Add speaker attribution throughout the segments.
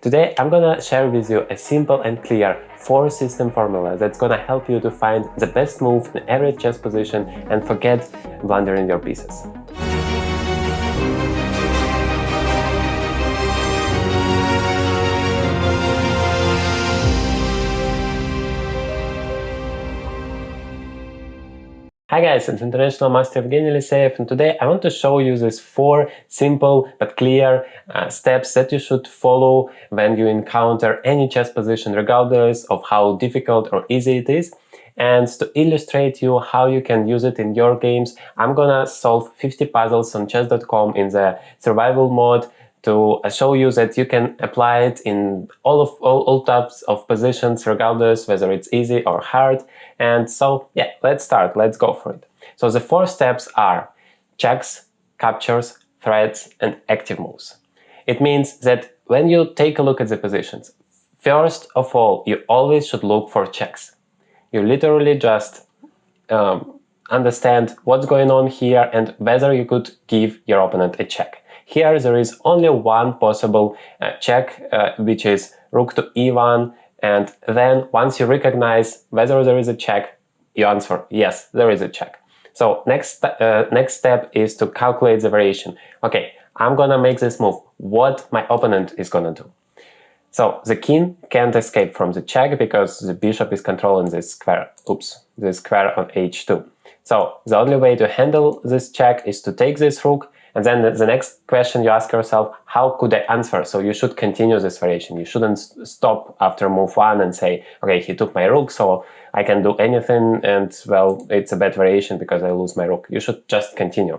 Speaker 1: Today I'm gonna share with you a simple and clear 4-system formula that's gonna help you to find the best move in every chess position and forget blundering your pieces. Hi guys, it's International Master Evgeny Liseyev, and today I want to show you these 4 simple but clear steps that you should follow when you encounter any chess position, regardless of how difficult or easy it is. And to illustrate you how you can use it in your games, I'm gonna solve 50 puzzles on chess.com in the survival mode to show you that you can apply it in all types of positions, regardless whether it's easy or hard. And so yeah, let's start, let's go for it. So the 4 steps are checks, captures, threats, and active moves. It means that when you take a look at the positions, first of all, you always should look for checks. You literally just understand what's going on here and whether you could give your opponent a check. Here there is only one possible check, which is rook to e1, and then once you recognize whether there is a check, you answer yes, there is a check. So next step is to calculate the variation. Okay, I'm gonna make this move. What my opponent is gonna do? So the king can't escape from the check because the bishop is controlling this square. This square on h2. So the only way to handle this check is to take this rook. And then the next question you ask yourself, how could I answer? So you should continue this variation. You shouldn't stop after move 1 and say, okay, he took my rook, so I can do anything, and well, it's a bad variation because I lose my rook. You should just continue.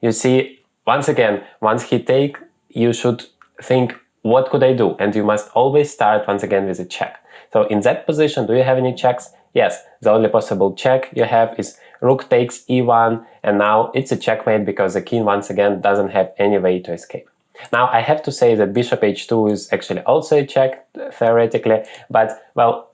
Speaker 1: You see, once again, once he take, you should think, what could I do? And you must always start once again with a check. So in that position, do you have any checks? Yes, the only possible check you have is rook takes e1, and now it's a checkmate because the king once again doesn't have any way to escape. Now I have to say that bishop h2 is actually also a check, theoretically, but well,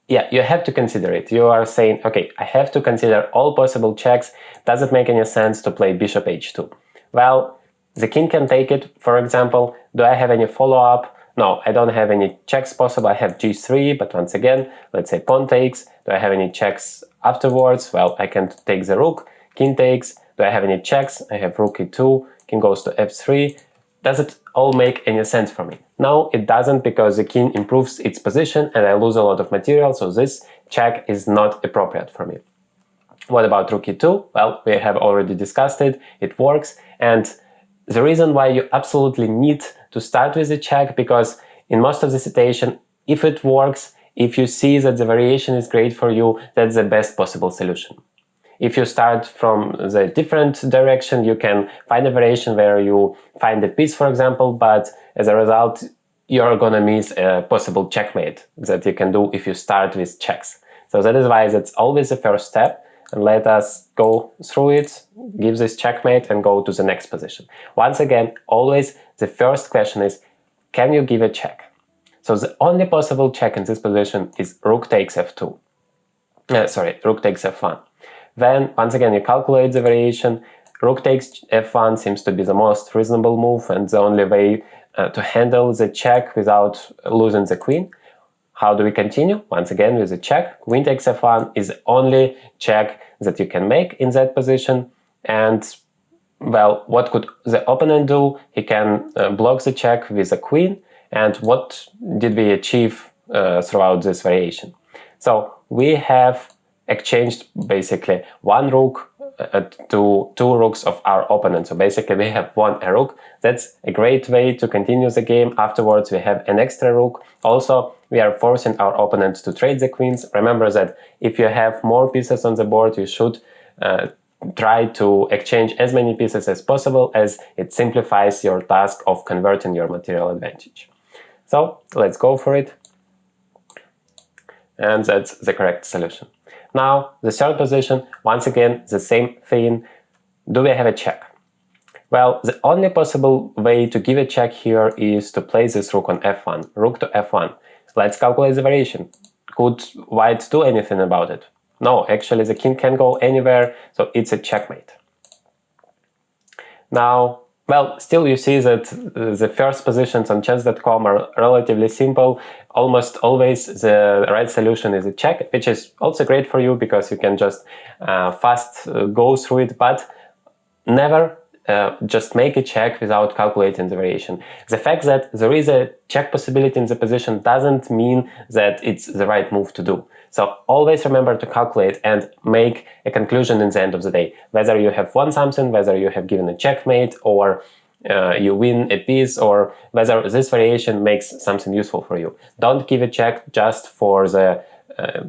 Speaker 1: yeah, you have to consider it. You are saying, okay, I have to consider all possible checks. Does it make any sense to play bishop h2? Well, the king can take it, for example. Do I have any follow-up? No, I don't have any checks possible. I have g3, but once again, let's say pawn takes. Do I have any checks afterwards? Well, I can take the rook. King takes. Do I have any checks? I have rook e2. King goes to f3. Does it all make any sense for me? No, it doesn't, because the king improves its position and I lose a lot of material, so this check is not appropriate for me. What about rook e2? Well, we have already discussed it. It works, and the reason why you absolutely need to start with a check, because in most of the situation, if it works, if you see that the variation is great for you, that's the best possible solution. If you start from the different direction, you can find a variation where you find a piece, for example, but as a result, you're gonna miss a possible checkmate that you can do if you start with checks. So that is why that's always the first step. And let us go through it, give this checkmate, and go to the next position. Once again, always the first question is, can you give a check? So the only possible check in this position is rook takes f2. Rook takes f1. Then, once again, you calculate the variation. Rook takes f1 seems to be the most reasonable move and the only way to handle the check without losing the queen. How do we continue? Once again with a check. Queen takes f1 is the only check that you can make in that position. And well, what could the opponent do? He can block the check with a queen. And what did we achieve throughout this variation? So we have exchanged basically one rook to 2 rooks of our opponent. So basically we have won a rook. That's a great way to continue the game. Afterwards we have an extra rook. Also, we are forcing our opponent to trade the queens. Remember that if you have more pieces on the board, you should try to exchange as many pieces as possible, as it simplifies your task of converting your material advantage. So let's go for it. And that's the correct solution. Now, the third position, once again, the same thing. Do we have a check? Well, the only possible way to give a check here is to place this rook on f1, rook to f1. Let's calculate the variation. Could white do anything about it? No, actually the king can go anywhere, so it's a checkmate. Now, Well, still you see that the first positions on chess.com are relatively simple. Almost always the right solution is a check, which is also great for you because you can just fast go through it, but never just make a check without calculating the variation. The fact that there is a check possibility in the position doesn't mean that it's the right move to do. So always remember to calculate and make a conclusion in the end of the day. Whether you have won something, whether you have given a checkmate, or you win a piece, or whether this variation makes something useful for you. Don't give a check just for the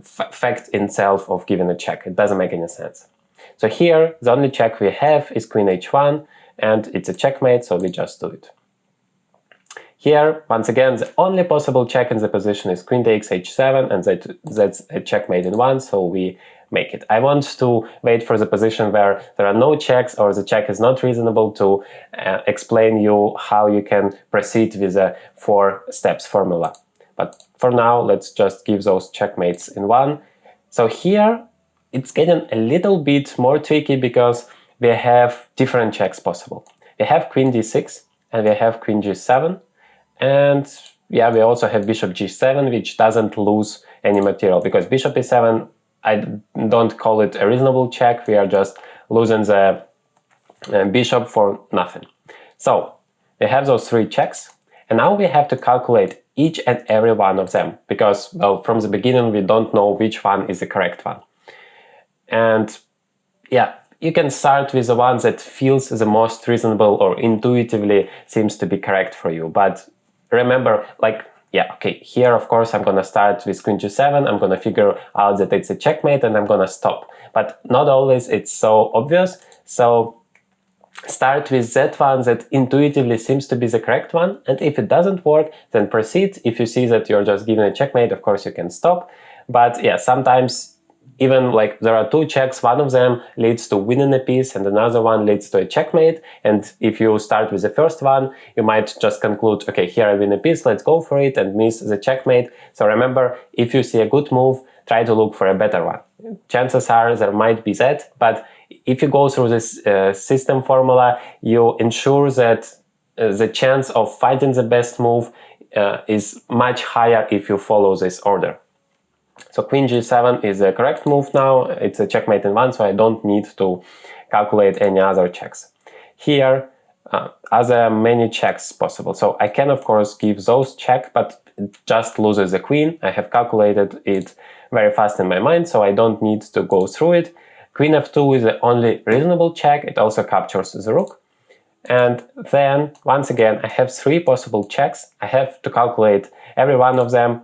Speaker 1: fact itself of giving a check. It doesn't make any sense. So here, the only check we have is queen h1, and it's a checkmate, so we just do it. Here, once again, the only possible check in the position is queen takes h7, and that's a checkmate in 1, so we make it. I want to wait for the position where there are no checks or the check is not reasonable to explain you how you can proceed with a 4 steps formula. But for now, let's just give those checkmates in 1. So here, it's getting a little bit more tricky because we have different checks possible. We have queen d6 and we have queen g7, and yeah, we also have bishop g7, which doesn't lose any material because bishop e7, I don't call it a reasonable check. We are just losing the bishop for nothing. So we have those 3 checks, and now we have to calculate each and every one of them because, well, from the beginning we don't know which one is the correct one. And yeah, you can start with the one that feels the most reasonable or intuitively seems to be correct for you. But remember, like, yeah, okay, here of course I'm gonna start with queen g7, I'm gonna figure out that it's a checkmate and I'm gonna stop. But not always it's so obvious, so start with that one that intuitively seems to be the correct one, and if it doesn't work, then proceed. If you see that you're just given a checkmate, of course you can stop. But yeah, sometimes even like there are 2 checks, one of them leads to winning a piece and another one leads to a checkmate. And if you start with the first one, you might just conclude, okay, here I win a piece, let's go for it, and miss the checkmate. So remember, if you see a good move, try to look for a better one. Chances are there might be that, but if you go through this system formula, you ensure that the chance of finding the best move is much higher if you follow this order. So queen g7 is the correct move now, it's a checkmate in 1, so I don't need to calculate any other checks. Here, are there many checks possible? So I can of course give those check, but it just loses the queen. I have calculated it very fast in my mind, so I don't need to go through it. Queen f2 is the only reasonable check, it also captures the rook. And then, once again, I have 3 possible checks. I have to calculate every one of them.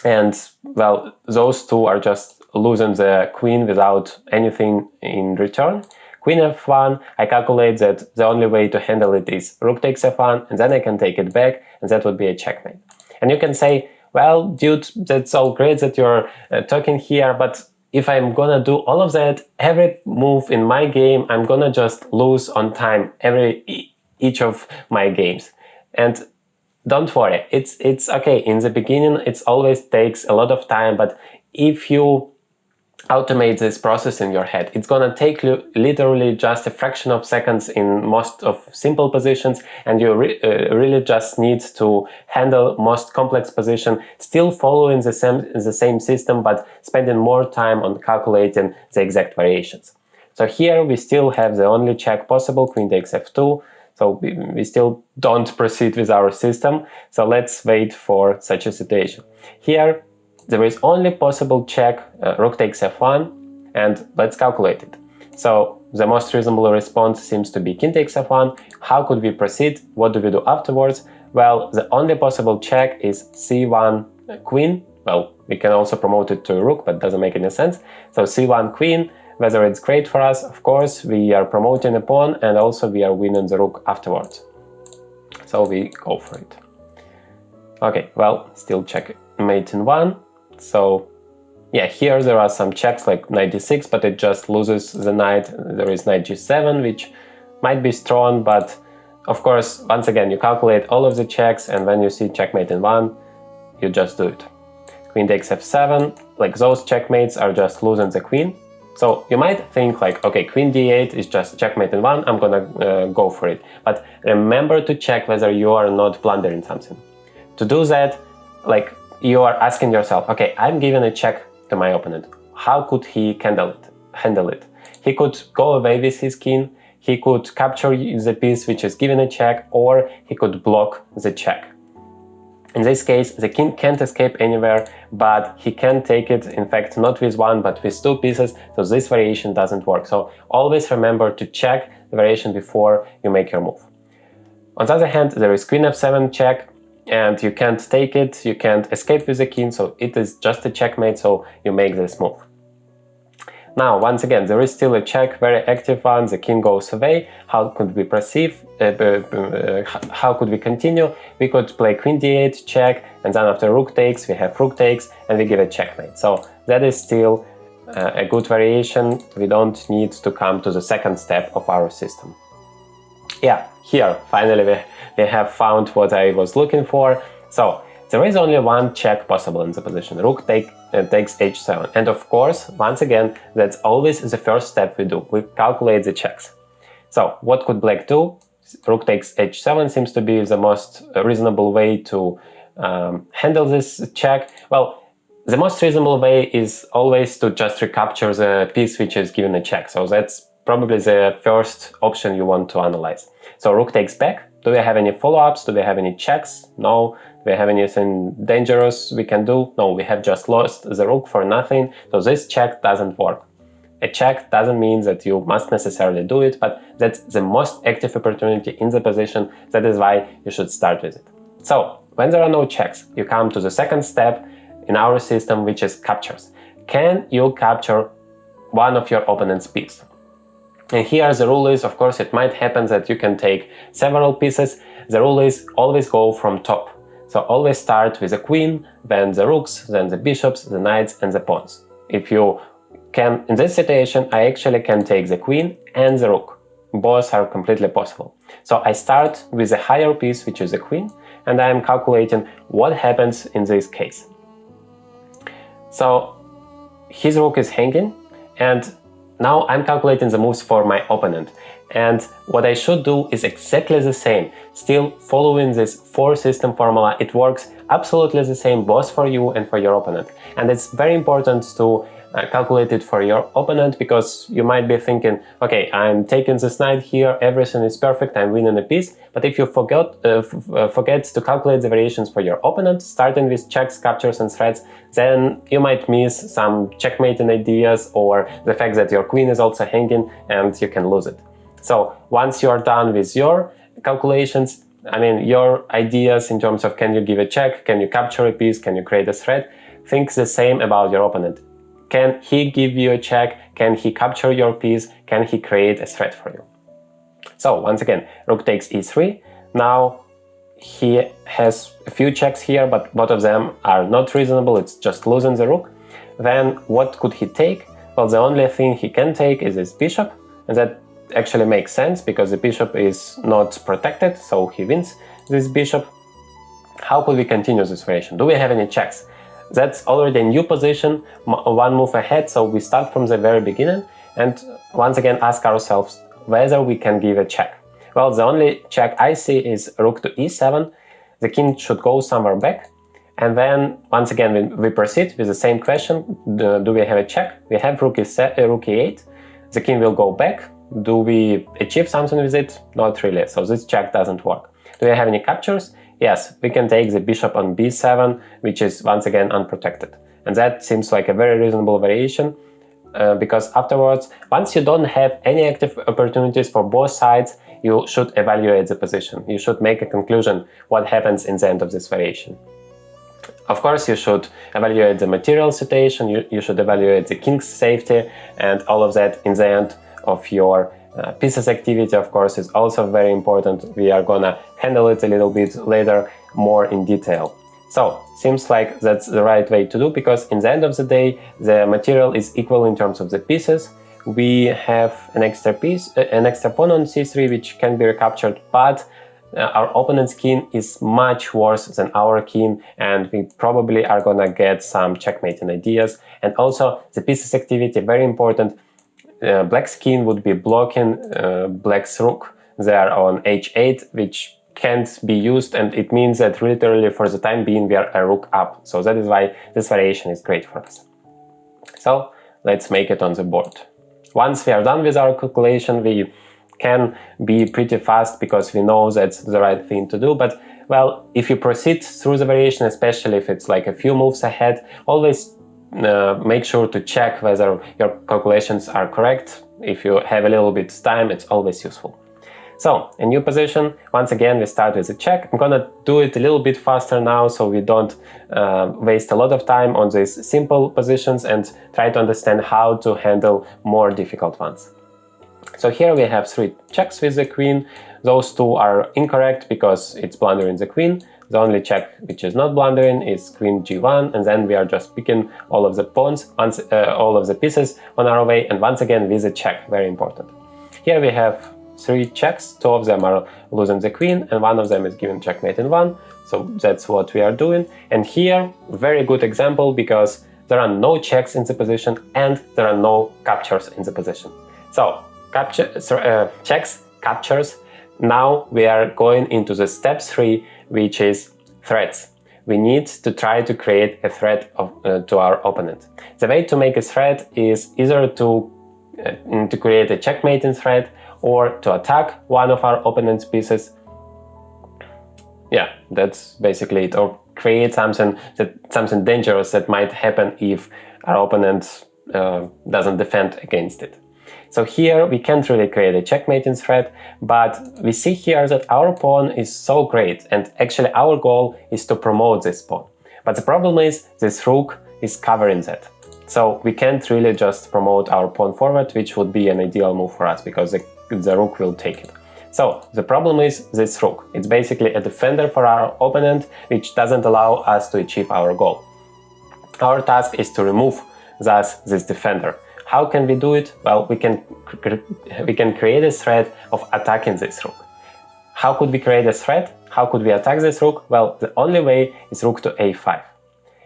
Speaker 1: And well, those 2 are just losing the queen without anything in return. Queen f1, I calculate that the only way to handle it is rook takes f1, and then I can take it back, and that would be a checkmate. And you can say, well, dude, that's all great that you're talking here, but if I'm gonna do all of that, every move in my game, I'm gonna just lose on time each of my games. And don't worry, it's okay. In the beginning, it always takes a lot of time, but if you automate this process in your head, it's gonna take you literally just a fraction of seconds in most of simple positions, and you really just need to handle most complex position, still following the same system, but spending more time on calculating the exact variations. So here we still have the only check possible, queen takes f2. So we still don't proceed with our system, so let's wait for such a situation. Here, there is only possible check, rook takes f1, and let's calculate it. So the most reasonable response seems to be king takes f1. How could we proceed? What do we do afterwards? Well, the only possible check is c1 queen. Well, we can also promote it to a rook, but doesn't make any sense. So c1 queen. Whether it's great for us, of course, we are promoting a pawn and also we are winning the rook afterwards. So we go for it. Okay, well, still checkmate in 1. So yeah, here there are some checks like knight d6, but it just loses the knight. There is knight g7, which might be strong, but of course, once again, you calculate all of the checks, and when you see checkmate in 1, you just do it. Queen takes f7, like those checkmates are just losing the queen. So you might think like, okay, queen d8 is just checkmate in one, I'm gonna go for it. But remember to check whether you are not blundering something. To do that, like, you are asking yourself, okay, I'm giving a check to my opponent. How could he handle it? He could go away with his king, he could capture the piece which is given a check, or he could block the check. In this case, the king can't escape anywhere, but he can take it, in fact, not with one, but with two pieces, so this variation doesn't work. So always remember to check the variation before you make your move. On the other hand, there is queen f7 check, and you can't take it, you can't escape with the king, so it is just a checkmate, so you make this move. Now, once again, there is still a check, very active one, the king goes away. How could we proceed? How could we continue? We could play queen d8, check, and then after rook takes, we have rook takes, and we give a checkmate. So that is still a good variation. We don't need to come to the second step of our system. Yeah, here, finally, we have found what I was looking for. So there is only one check possible in the position. Rook takes h7. And of course, once again, that's always the first step we do. We calculate the checks. So what could black do? Rook takes h7 seems to be the most reasonable way to handle this check. Well, the most reasonable way is always to just recapture the piece which is given a check. So that's probably the first option you want to analyze. So rook takes back. Do we have any follow-ups? Do we have any checks? No. Do we have anything dangerous we can do? No, we have just lost the rook for nothing. So this check doesn't work. A check doesn't mean that you must necessarily do it, but that's the most active opportunity in the position. That is why you should start with it. So when there are no checks, you come to the second step in our system, which is captures. Can you capture one of your opponent's pieces? And here the rule is, of course, it might happen that you can take several pieces. The rule is always go from top. So always start with the queen, then the rooks, then the bishops, the knights, and the pawns. If you can, in this situation, I actually can take the queen and the rook. Both are completely possible. So I start with a higher piece, which is the queen, and I am calculating what happens in this case. So his rook is hanging, and now I'm calculating the moves for my opponent. And what I should do is exactly the same, still following this 4 system formula. It works absolutely the same both for you and for your opponent. And it's very important to calculate it for your opponent, because you might be thinking, okay, I'm taking this knight here, everything is perfect, I'm winning a piece. But if you forget to calculate the variations for your opponent, starting with checks, captures, and threats, then you might miss some checkmating ideas, or the fact that your queen is also hanging and you can lose it. So once you are done with your calculations, I mean your ideas in terms of can you give a check, can you capture a piece, can you create a threat, think the same about your opponent. Can he give you a check? Can he capture your piece? Can he create a threat for you? So once again, rook takes e3. Now he has a few checks here, but both of them are not reasonable. It's just losing the rook. Then what could he take? Well, the only thing he can take is his bishop, and that actually makes sense because the bishop is not protected, so he wins this bishop. How could we continue this variation? Do we have any checks? That's already a new position, one move ahead, so we start from the very beginning and once again ask ourselves whether we can give a check. Well, the only check I see is rook to e7. The king should go somewhere back, and then once again we proceed with the same question. Do we have a check? We have rook e8. The king will go back. Do we achieve something with it? Not really, so this check doesn't work. Do we have any captures? Yes, we can take the bishop on b7, which is once again unprotected. And that seems like a very reasonable variation, because afterwards, once you don't have any active opportunities for both sides, you should evaluate the position. You should make a conclusion what happens in the end of this variation. Of course, you should evaluate the material situation, you should evaluate the king's safety, and all of that in the end of your pieces activity, of course, is also very important. We are gonna handle it a little bit later more in detail. So, seems like that's the right way to do, because in the end of the day, the material is equal in terms of the pieces. We have an extra piece, an extra pawn on c3, which can be recaptured, but our opponent's king is much worse than our king, and we probably are gonna get some checkmating ideas. And also, the pieces activity, very important. black's king would be blocking black's rook there on h8, which can't be used, and it means that literally for the time being we are a rook up. So that is why this variation is great for us. So let's make it on the board. Once we are done with our calculation, we can be pretty fast because we know that's the right thing to do. But well, if you proceed through the variation, especially if it's like a few moves ahead, always make sure to check whether your calculations are correct. If you have a little bit of time, it's always useful. So, a new position, once again we start with a check. I'm gonna do it a little bit faster now so we don't waste a lot of time on these simple positions and try to understand how to handle more difficult ones. So here we have 3 checks with the queen. Those 2 are incorrect because it's blundering the queen. The only check which is not blundering is queen g1, and then we are just picking all of the pawns, all of the pieces on our way, and once again with a check, very important. Here we have 3 checks, 2 of them are losing the queen and 1 of them is giving checkmate in 1, so that's what we are doing. And here, very good example because there are no checks in the position and there are no captures in the position. So, checks, captures. Now we are going into the step 3, which is threats. We need to try to create a threat to our opponent. The way to make a threat is either to create a checkmating threat or to attack one of our opponent's pieces. Yeah, that's basically it. Or create something dangerous that might happen if our opponent doesn't defend against it. So here we can't really create a checkmating threat, but we see here that our pawn is so great, and actually our goal is to promote this pawn. But the problem is this rook is covering that. So we can't really just promote our pawn forward, which would be an ideal move for us because the rook will take it. So the problem is this rook. It's basically a defender for our opponent, which doesn't allow us to achieve our goal. Our task is to remove thus this defender. How can we do it? Well, we can create a threat of attacking this rook. How could we create a threat? How could we attack this rook? Well, the only way is rook to a5.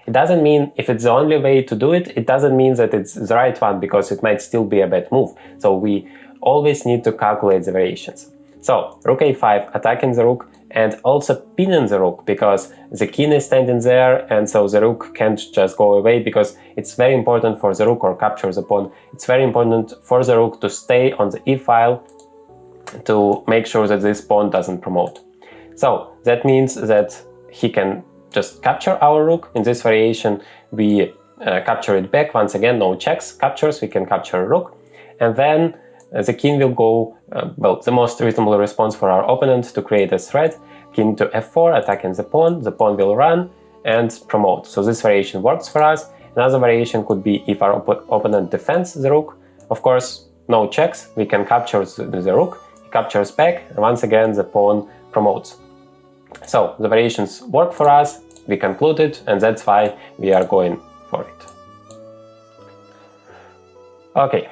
Speaker 1: It doesn't mean, if it's the only way to do it, it doesn't mean that it's the right one, because it might still be a bad move. So we always need to calculate the variations. So rook a5, attacking the rook, and also pinning the rook, because the king is standing there, and so the rook can't just go away, because it's very important for the rook, or capture the pawn. It's very important for the rook to stay on the e-file to make sure that this pawn doesn't promote. So that means that he can just capture our rook. In this variation we capture it back. Once again, no checks, captures, we can capture a rook, and then the king will go, well, the most reasonable response for our opponent to create a threat, king to f4, attacking the pawn will run and promote. So this variation works for us. Another variation could be if our opponent defends the rook. Of course, no checks, we can capture the rook, he captures back, and once again the pawn promotes. So the variations work for us, we concluded, and that's why we are going for it. Okay.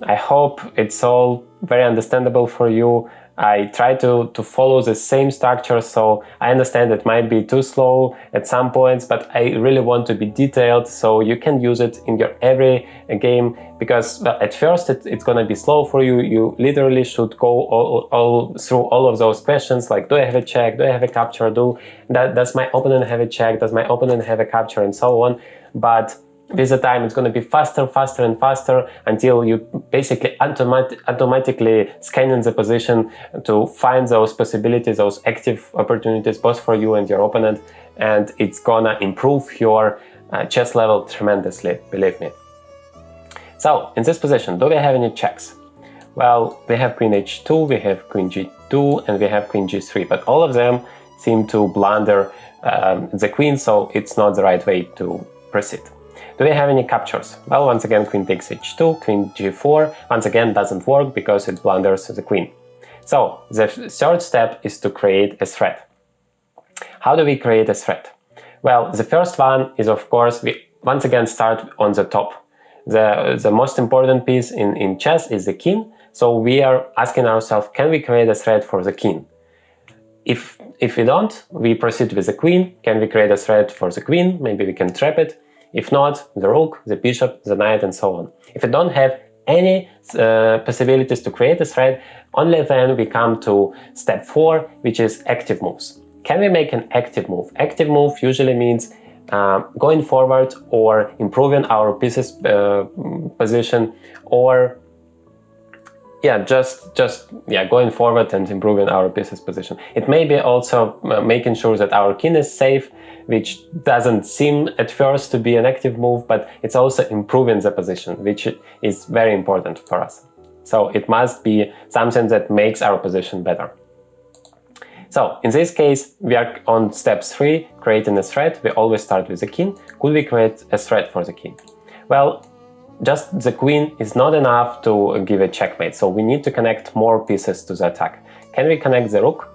Speaker 1: I hope it's all very understandable for you. I try to follow the same structure, so I understand it might be too slow at some points, but I really want to be detailed so you can use it in your every game, because well, at first it's gonna be slow for you. You literally should go all through all of those questions, like do I have a check, do I have a capture, does my opponent have a check, does my opponent have a capture, and so on. But with the time it's going to be faster, faster and faster, until you basically automatically scanning the position to find those possibilities, those active opportunities both for you and your opponent, and it's gonna improve your chess level tremendously, believe me. So in this position, do we have any checks? Well, we have queen h2, we have queen g2, and we have queen g3, but all of them seem to blunder the queen, so it's not the right way to proceed. Do we have any captures? Well, once again, queen takes h2, queen g4, once again doesn't work because it blunders the queen. So the third step is to create a threat. How do we create a threat? Well, the first one is, of course, we once again start on the top. The most important piece in chess is the king, so we are asking ourselves, can we create a threat for the king? If we don't, we proceed with the queen. Can we create a threat for the queen? Maybe we can trap it. If not, the rook, the bishop, the knight, and so on. If we don't have any possibilities to create a thread, only then we come to step 4, which is active moves. Can we make an active move? Active move usually means going forward or improving our pieces position, or just going forward and improving our pieces position. It may be also making sure that our king is safe, which doesn't seem at first to be an active move, but it's also improving the position, which is very important for us. So it must be something that makes our position better. So in this case, we are on step 3, creating a thread. We always start with the king. Could we create a thread for the king? Well, just the queen is not enough to give a checkmate, so we need to connect more pieces to the attack. Can we connect the rook?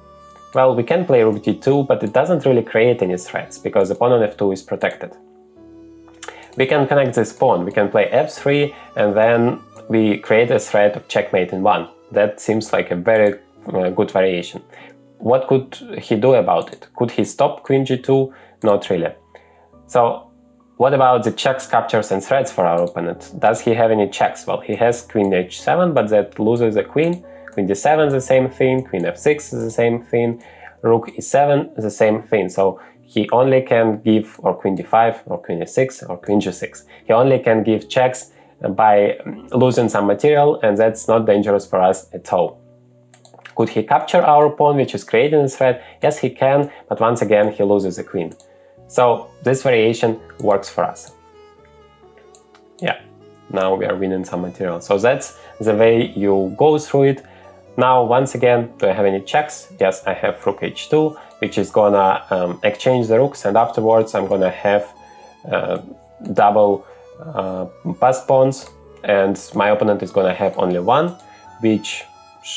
Speaker 1: Well, we can play rook d2, but it doesn't really create any threats, because the pawn on f2 is protected. We can connect this pawn. We can play f3, and then we create a threat of checkmate in 1. That seems like a very good variation. What could he do about it? Could he stop queen g2? Not really. So what about the checks, captures and threats for our opponent? Does he have any checks? Well, he has queen h7, but that loses a queen. Queen d7 is the same thing, queen f6 is the same thing, rook e7 is the same thing. So he only can give, or queen d5, or queen e6, or queen g6. He only can give checks by losing some material, and that's not dangerous for us at all. Could he capture our pawn, which is creating a threat? Yes, he can, but once again, he loses the queen. So this variation works for us. Yeah, now we are winning some material. So that's the way you go through it. Now, once again, do I have any checks? Yes, I have rook h2, which is gonna exchange the rooks, and afterwards I'm gonna have double passed pawns, and my opponent is gonna have only one, which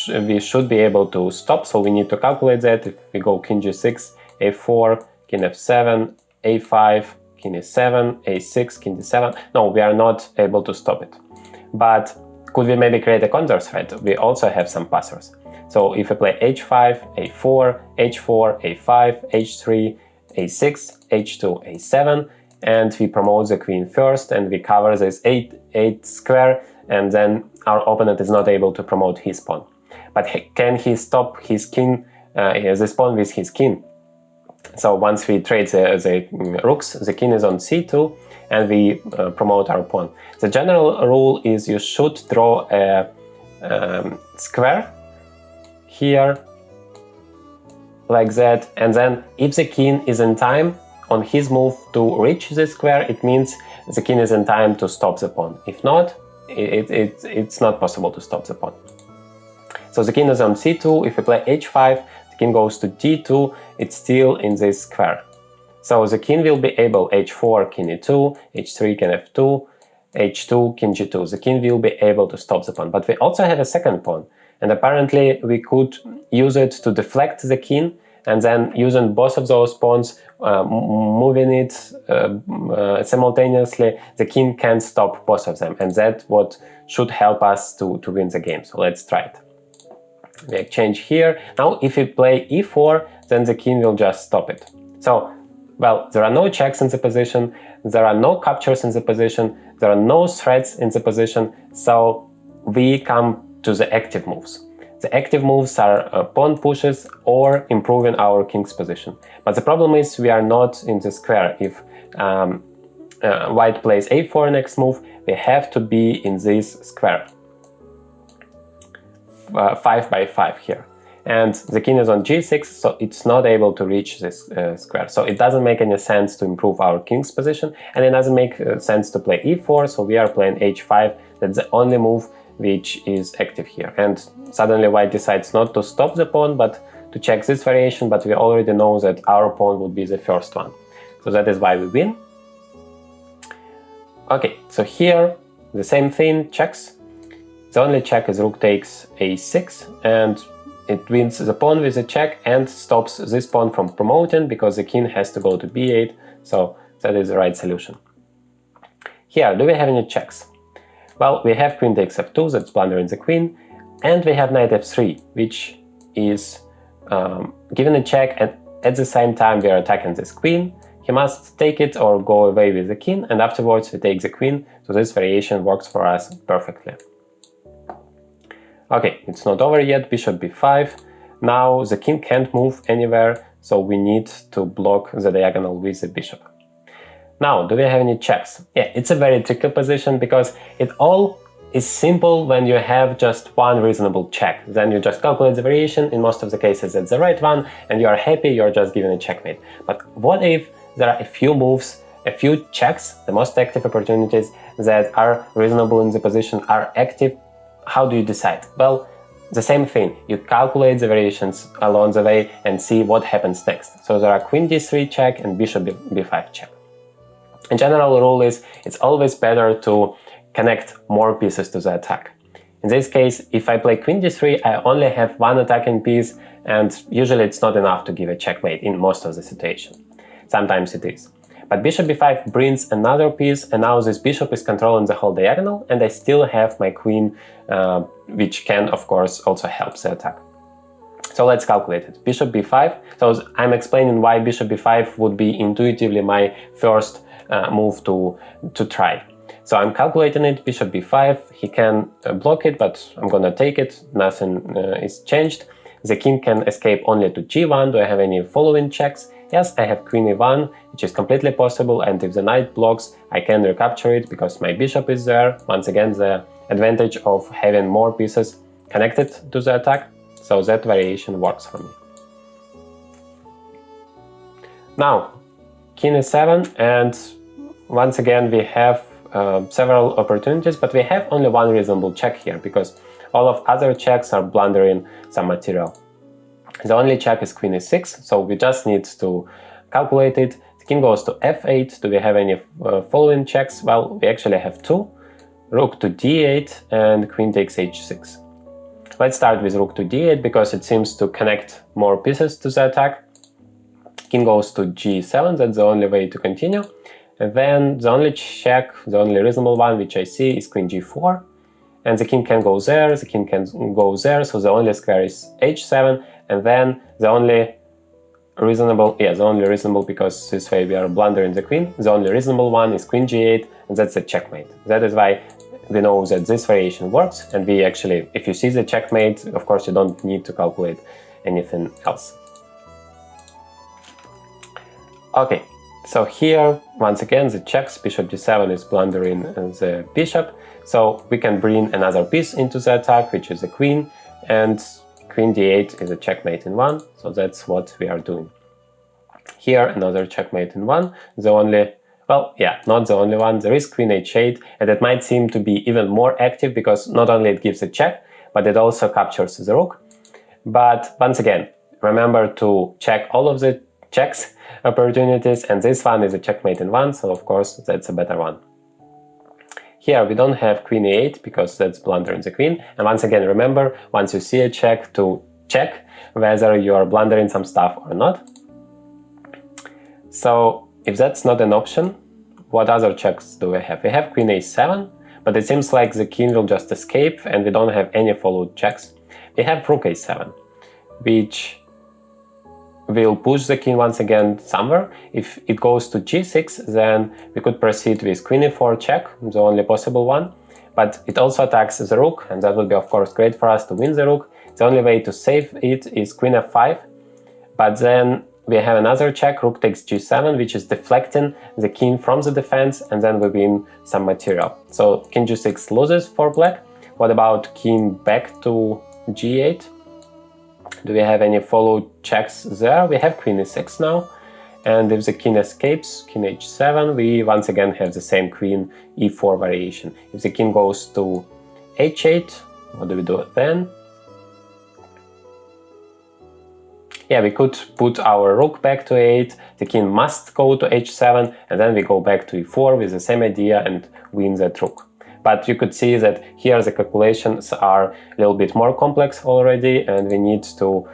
Speaker 1: we should be able to stop. So we need to calculate that. If we go king g6, a4, king f7, a5, king e7, a6, king d7. No, we are not able to stop it. But could we maybe create a counter threat? We also have some passers. So if we play h5, a4, h4, a5, h3, a6, h2, a7, and we promote the queen first, and we cover this 8 square, and then our opponent is not able to promote his pawn. But can he stop his king, this pawn with his king? So once we trade the rooks, the king is on c2, and we promote our pawn. The general rule is you should draw a square here, like that, and then if the king is in time on his move to reach the square, it means the king is in time to stop the pawn. If not, it's not possible to stop the pawn. So the king is on c2. If we play h5, the king goes to d2, it's still in this square. So the king will be able, h4, king e2, h3, king f2, h2, king g2. The king will be able to stop the pawn. But we also have a second pawn, and apparently we could use it to deflect the king, and then using both of those pawns, moving it simultaneously, the king can stop both of them, and that's what should help us to win the game. So let's try it. We exchange here. Now if we play e4, then the king will just stop it. So, well, there are no checks in the position, there are no captures in the position, there are no threats in the position, so we come to the active moves. The active moves are pawn pushes or improving our king's position. But the problem is we are not in the square. If white plays a4 next move, we have to be in this square. 5 by 5 here. And the king is on g6, so it's not able to reach this square. So it doesn't make any sense to improve our king's position, and it doesn't make sense to play e4, so we are playing h5. That's the only move which is active here. And suddenly white decides not to stop the pawn, but to check this variation, but we already know that our pawn would be the first one. So that is why we win. Okay, so here the same thing, checks. The only check is rook takes a6, and it wins the pawn with a check and stops this pawn from promoting, because the king has to go to b8, so that is the right solution. Here, do we have any checks? Well, we have queen takes f2, that's plundering the queen, and we have knight f3, which is given a check, and at the same time we are attacking this queen. He must take it or go away with the king, and afterwards we take the queen, so this variation works for us perfectly. Okay, it's not over yet, bishop b5. Now the king can't move anywhere, so we need to block the diagonal with the bishop. Now, do we have any checks? Yeah, it's a very tricky position because it all is simple when you have just one reasonable check. Then you just calculate the variation, in most of the cases that's the right one, and you are happy, you're just given a checkmate. But what if there are a few moves, a few checks, the most active opportunities that are reasonable in the position are active? How do you decide? Well, the same thing. You calculate the variations along the way and see what happens next. So there are queen d3 check and bishop b5 check. In general rule is it's always better to connect more pieces to the attack. In this case, if I play queen d3, I only have one attacking piece, and usually it's not enough to give a checkmate in most of the situations. Sometimes it is. But bishop b5 brings another piece, and now this bishop is controlling the whole diagonal, and I still have my queen, which can, of course, also help the attack. So let's calculate it. Bishop b5. So I'm explaining why bishop b5 would be intuitively my first move to try. So I'm calculating it, bishop b5, he can block it, but I'm gonna take it, nothing is changed. The king can escape only to g1. Do I have any following checks? Yes, I have queen e1, which is completely possible, and if the knight blocks, I can recapture it because my bishop is there. Once again, the advantage of having more pieces connected to the attack, so that variation works for me. Now, king e7, and once again we have several opportunities, but we have only one reasonable check here because all of other checks are blundering some material. The only check is queen e6, so we just need to calculate it. The king goes to f8. Do we have any following checks? Well, we actually have two. Rook to d8 and queen takes h6. Let's start with rook to d8 because it seems to connect more pieces to the attack. King goes to g7, that's the only way to continue. And then the only check, the only reasonable one which I see is queen g4. And the king can go there, the king can go there, so the only square is h7. And then the only reasonable, because this way we are blundering the queen, the only reasonable one is queen g8, and that's a checkmate. That is why we know that this variation works, and we actually, if you see the checkmate, of course you don't need to calculate anything else. Okay, so here, once again, the checks, bishop d7 is blundering the bishop, so we can bring another piece into the attack, which is the queen, and queen d8 is a checkmate in one, so that's what we are doing. Here, another checkmate in one, the only, well, yeah, not the only one, there is queen h8, and it might seem to be even more active because not only it gives a check, but it also captures the rook. But once again, remember to check all of the checks opportunities, and this one is a checkmate in one, so of course that's a better one. Here we don't have queen e8 because that's blundering the queen, and once again remember, once you see a check, to check whether you are blundering some stuff or not. So if that's not an option, what other checks do we have? We have queen a7, but it seems like the king will just escape and we don't have any followed checks. We have rook a7, which will push the king once again somewhere. If it goes to g6, then we could proceed with queen e4 check, the only possible one, but it also attacks the rook, and that would be of course great for us to win the rook. The only way to save it is queen f5, but then we have another check, rook takes g7, which is deflecting the king from the defense, and then we win some material. So king g6 loses for black. What about king back to g8? Do we have any followed checks there? We have queen e6 now, and if the king escapes, king h7, we once again have the same queen e4 variation. If the king goes to h8, what do we do then? Yeah, we could put our rook back to 8, the king must go to h7, and then we go back to e4 with the same idea and win that rook. But you could see that here the calculations are a little bit more complex already, and we need to,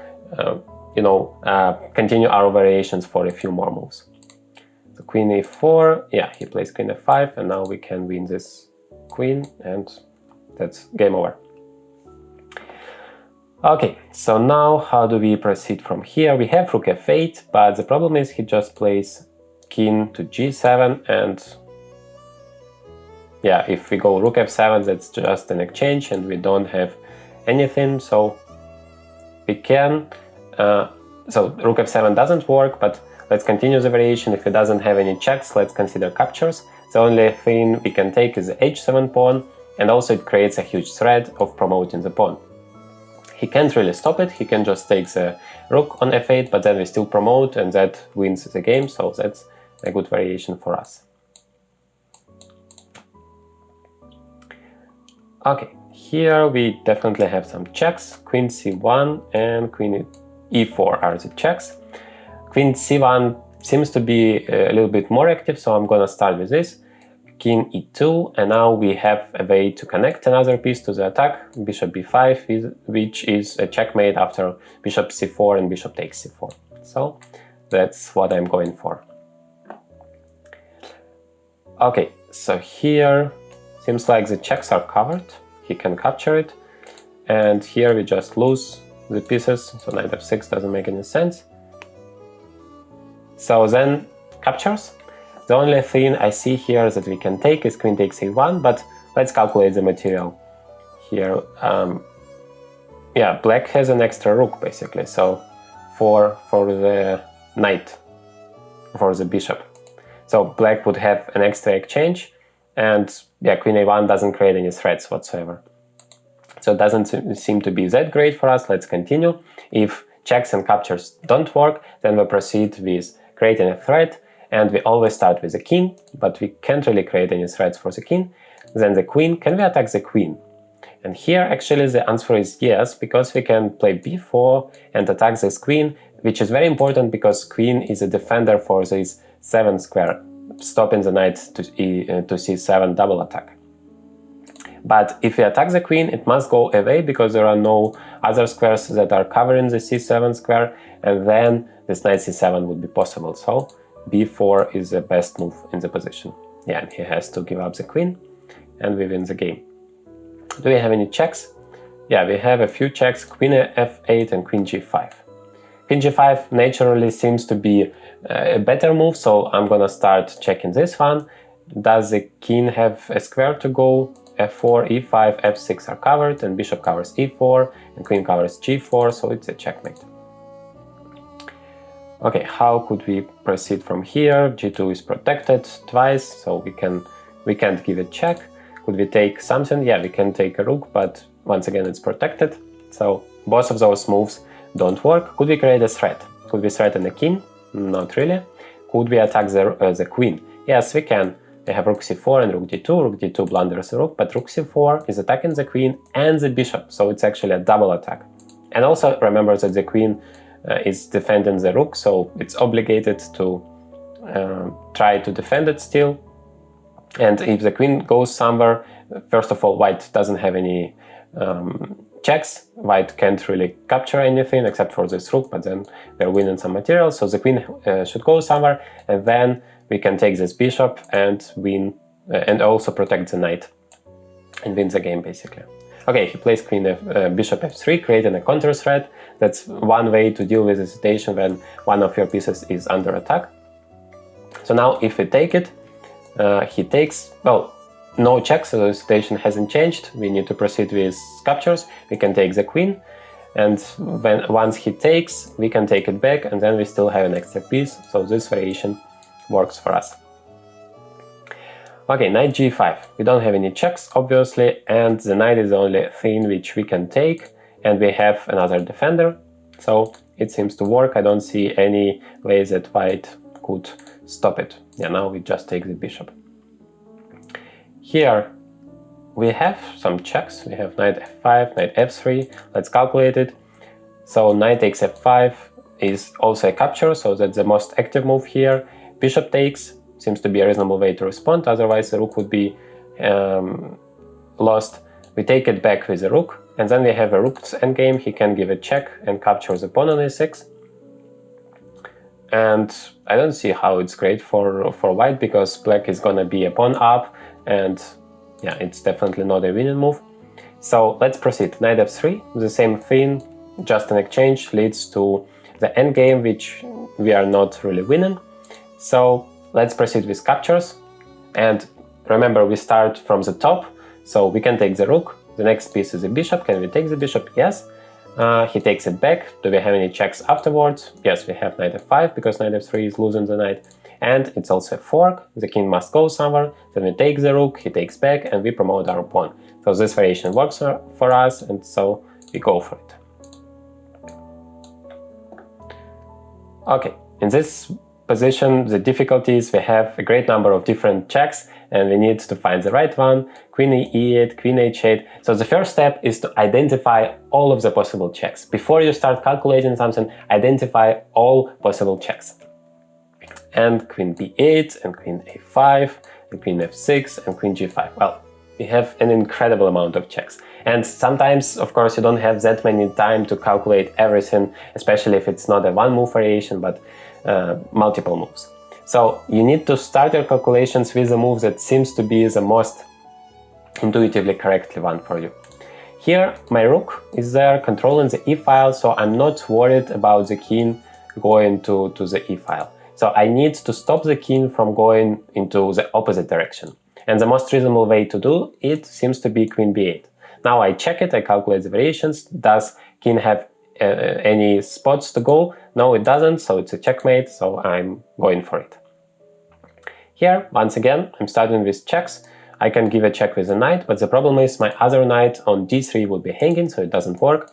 Speaker 1: continue our variations for a few more moves. So queen e4, yeah, he plays queen f5, and now we can win this queen, and that's game over. Okay, so now how do we proceed from here? We have rook f8, but the problem is he just plays king to g7, and yeah, if we go rook f7, that's just an exchange and we don't have anything, so we can, so rook f7 doesn't work, but let's continue the variation. If it doesn't have any checks, let's consider captures. The only thing we can take is the h7 pawn, and also it creates a huge threat of promoting the pawn. He can't really stop it, he can just take the rook on f8, but then we still promote and that wins the game, so that's a good variation for us. Okay, here we definitely have some checks. Queen c1 and queen e4 are the checks. Queen c1 seems to be a little bit more active, so I'm gonna start with this. King e2, and now we have a way to connect another piece to the attack, bishop b5, which is a checkmate after bishop c4 and bishop takes c4. So that's what I'm going for. Okay, so here seems like the checks are covered, he can capture it, and here we just lose the pieces, so knight f6 doesn't make any sense. So then captures. The only thing I see here that we can take is queen takes a1, but let's calculate the material here. Yeah, black has an extra rook basically, so for the knight, for the bishop. So black would have an extra exchange, and yeah, queen a1 doesn't create any threats whatsoever. So it doesn't seem to be that great for us. Let's continue. If checks and captures don't work, then we'll proceed with creating a threat. And we always start with the king, but we can't really create any threats for the king. Then the queen, can we attack the queen? And here actually the answer is yes, because we can play b4 and attack this queen, which is very important because queen is a defender for this 7 square, stopping the knight to c7 double attack. But if we attack the queen, it must go away because there are no other squares that are covering the c7 square, and then this knight c7 would be possible. So b4 is the best move in the position. Yeah, and he has to give up the queen, and we win the game. Do we have any checks? Yeah, we have a few checks, queen f8 and queen g5. Queen g5 naturally seems to be a better move, so I'm gonna start checking this one. Does the king have a square to go? f4, e5, f6 are covered, and bishop covers e4, and queen covers g4, so it's a checkmate. Okay, how could we proceed from here? g2 is protected twice, so we can't give a check. Could we take something? Yeah, we can take a rook, but once again it's protected. So both of those moves don't work. Could we create a threat? Could we threaten the king? Not really. Could we attack the queen? Yes, we can. We have rook c4 and rook d2. Rook d2 blunders the rook, but rook c4 is attacking the queen and the bishop, so it's actually a double attack. And also remember that the queen is defending the rook, so it's obligated to try to defend it still. And if the queen goes somewhere, first of all, white doesn't have any checks. White can't really capture anything except for this rook, but then we're winning some material. So the queen should go somewhere, and then we can take this bishop and win, and also protect the knight and win the game basically. Okay, he plays bishop f3, creating a counter threat. That's one way to deal with the situation when one of your pieces is under attack. So now if we take it, he takes, well, no checks, so the situation hasn't changed. We need to proceed with captures. We can take the queen, and once he takes, we can take it back, and then we still have an extra piece, so this variation works for us. Okay, knight g5. We don't have any checks, obviously, and the knight is the only thing which we can take, and we have another defender, so it seems to work. I don't see any way that white could stop it. Yeah, now we just take the bishop. Here we have some checks. We have knight f5, knight f3. Let's calculate it. So knight takes f5 is also a capture, so that's the most active move here. Bishop takes seems to be a reasonable way to respond, otherwise the rook would be lost. We take it back with the rook, and then we have a rook's endgame. He can give a check and capture the pawn on e6. And I don't see how it's great for white, because black is gonna be a pawn up, and yeah, it's definitely not a winning move. So let's proceed. Knight f3, the same thing, just an exchange leads to the endgame, which we are not really winning. So let's proceed with captures, and remember we start from the top, so we can take the rook, The next piece is the bishop. Can we take the bishop? Yes. He takes it back. Do we have any checks afterwards? Yes, we have knight f5 because knight f3 is losing the knight. And it's also a fork. The king must go somewhere. Then we take the rook, he takes back, and we promote our pawn. So this variation works for us, and so we go for it. Okay, in this position, the difficulty is we have a great number of different checks, and we need to find the right one. Queen e8, queen h8. So the first step is to identify all of the possible checks. Before you start calculating something, identify all possible checks. And queen b8, and queen a5, and queen f6, and queen g5. Well, we have an incredible amount of checks. And sometimes, of course, you don't have that many time to calculate everything, especially if it's not a one-move variation, but multiple moves. So you need to start your calculations with a move that seems to be the most intuitively correctly one for you. Here, my rook is there controlling the e-file, so I'm not worried about the king going to the e-file. So I need to stop the king from going into the opposite direction. And the most reasonable way to do it seems to be queen b8. Now I check it, I calculate the variations. Does king have any spots to go? No, it doesn't, so it's a checkmate, so I'm going for it. Here, once again, I'm starting with checks. I can give a check with a knight, but the problem is my other knight on d3 will be hanging, so it doesn't work.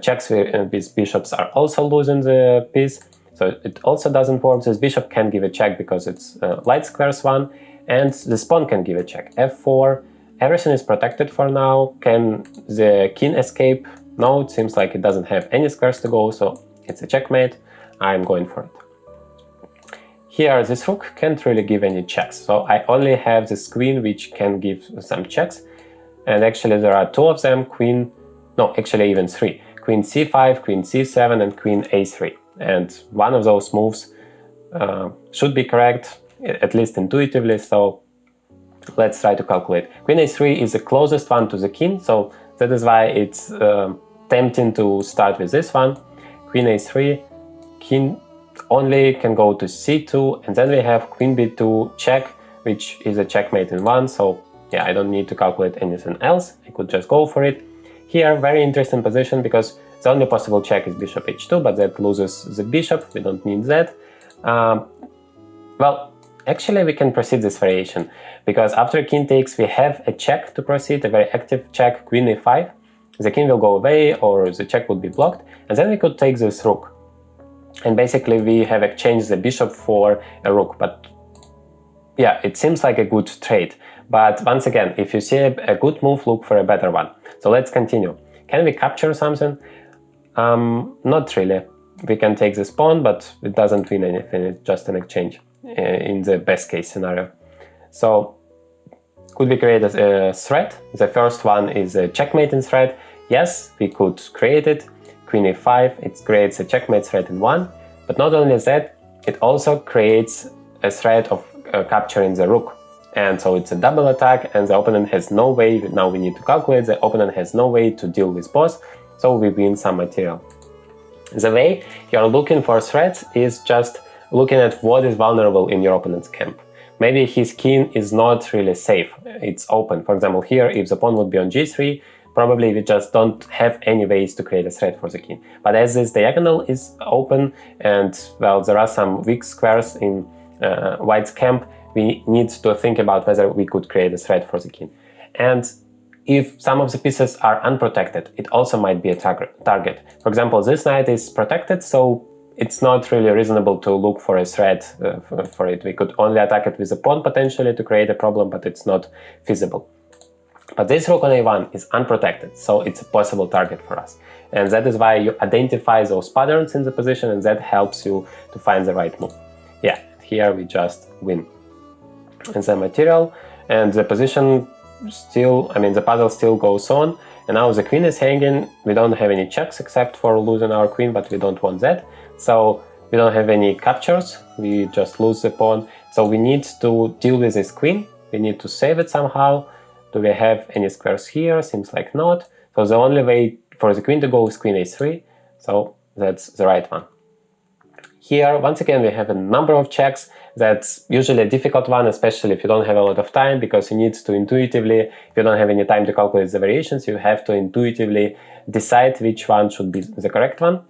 Speaker 1: Checks with bishops are also losing the piece, so it also doesn't work. This bishop can give a check because it's light squares one, and this pawn can give a check. f4, everything is protected for now. Can the king escape? No, it seems like it doesn't have any squares to go, so it's a checkmate. I'm going for it. Here, this rook can't really give any checks, so I only have this queen which can give some checks. And actually there are two of them, actually even three. Queen c5, queen c7, and queen a3. And one of those moves should be correct, at least intuitively, so let's try to calculate. Queen a3 is the closest one to the king, so that is why it's tempting to start with this one. Queen a3, king only can go to c2, and then we have queen b2 check, which is a checkmate in one, so yeah, I don't need to calculate anything else, I could just go for it. Here, very interesting position, because the only possible check is bishop h2, but that loses the bishop, we don't need that. Well, actually we can proceed this variation, because after king takes we have a check to proceed, a very active check, queen e5. The king will go away, or the check would be blocked, and then we could take this rook. And basically we have exchanged the bishop for a rook, but yeah, it seems like a good trade. But once again, if you see a good move, look for a better one. So let's continue. Can we capture something? Not really. We can take this pawn, but it doesn't win anything, it's just an exchange in the best case scenario. So could we create a threat? The first one is a checkmating threat. Yes, we could create it. Queen e5, it creates a checkmate threat in one, but not only that, it also creates a threat of capturing the rook. And so it's a double attack, and the opponent has no way, now we need to calculate, the opponent has no way to deal with both, so we win some material. The way you're looking for threats is just looking at what is vulnerable in your opponent's camp. Maybe his king is not really safe, it's open. For example, here, if the pawn would be on g3, probably we just don't have any ways to create a threat for the king. But as this diagonal is open, and well, there are some weak squares in white's camp, we need to think about whether we could create a threat for the king. And if some of the pieces are unprotected, it also might be a target. For example, this knight is protected, so it's not really reasonable to look for a threat for it. We could only attack it with a pawn potentially to create a problem, but it's not feasible. But this rook on a1 is unprotected, so it's a possible target for us. And that is why you identify those patterns in the position, and that helps you to find the right move. Yeah, here we just win. And the material, and the position still, the puzzle still goes on, and now the queen is hanging. We don't have any checks except for losing our queen, but we don't want that. So we don't have any captures, we just lose the pawn. So we need to deal with this queen, we need to save it somehow. Do we have any squares here? Seems like not. So the only way for the queen to go is queen a3, so that's the right one. Here, once again, we have a number of checks. That's usually a difficult one, especially if you don't have a lot of time, because you need to intuitively, if you don't have any time to calculate the variations, you have to intuitively decide which one should be the correct one.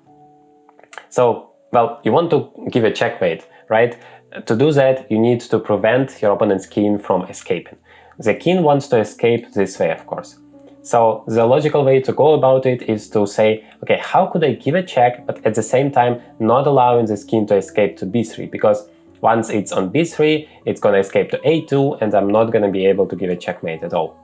Speaker 1: So, well, you want to give a checkmate, right? To do that, you need to prevent your opponent's king from escaping. The king wants to escape this way, of course. So the logical way to go about it is to say, okay, how could I give a check, but at the same time not allowing this king to escape to b3, because once it's on b3, it's going to escape to a2, and I'm not going to be able to give a checkmate at all.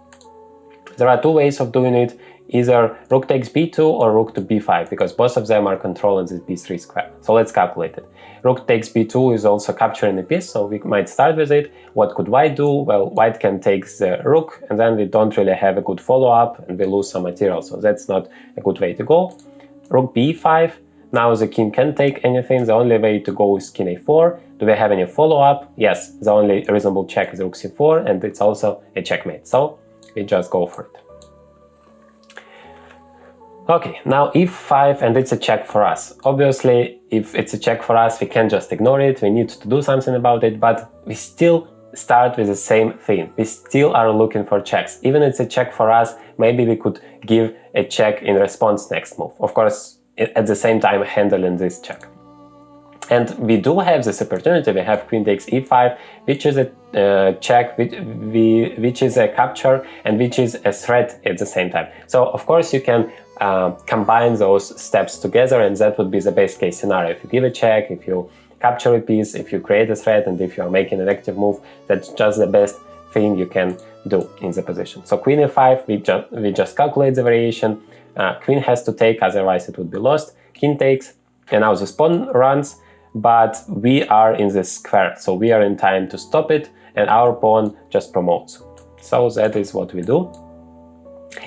Speaker 1: There are two ways of doing it, either rook takes b2 or rook to b5, because both of them are controlling this b3 square. So let's calculate it. Rook takes b2 is also capturing a piece, so we might start with it. What could white do? Well, white can take the rook, and then we don't really have a good follow-up, and we lose some material, so that's not a good way to go. Rook b5, now the king can't take anything, the only way to go is king a4. Do we have any follow-up? Yes, the only reasonable check is rook c4, and it's also a checkmate, so we just go for it. Okay, now e5, and it's a check for us. Obviously, if it's a check for us, we can't just ignore it, we need to do something about it, but we still start with the same thing. We still are looking for checks. Even if it's a check for us, maybe we could give a check in response next move. Of course, at the same time handling this check. And we do have this opportunity. We have queen takes e5, which is a check, which is a capture, and which is a threat at the same time. So, of course, you can combine those steps together, and that would be the best case scenario. If you give a check, if you capture a piece, if you create a threat, and if you are making an active move, that's just the best thing you can do in the position. So queen e5, we just calculate the variation. Queen has to take, otherwise it would be lost. King takes, and now the pawn runs, but we are in the square, so we are in time to stop it, and our pawn just promotes. So that is what we do.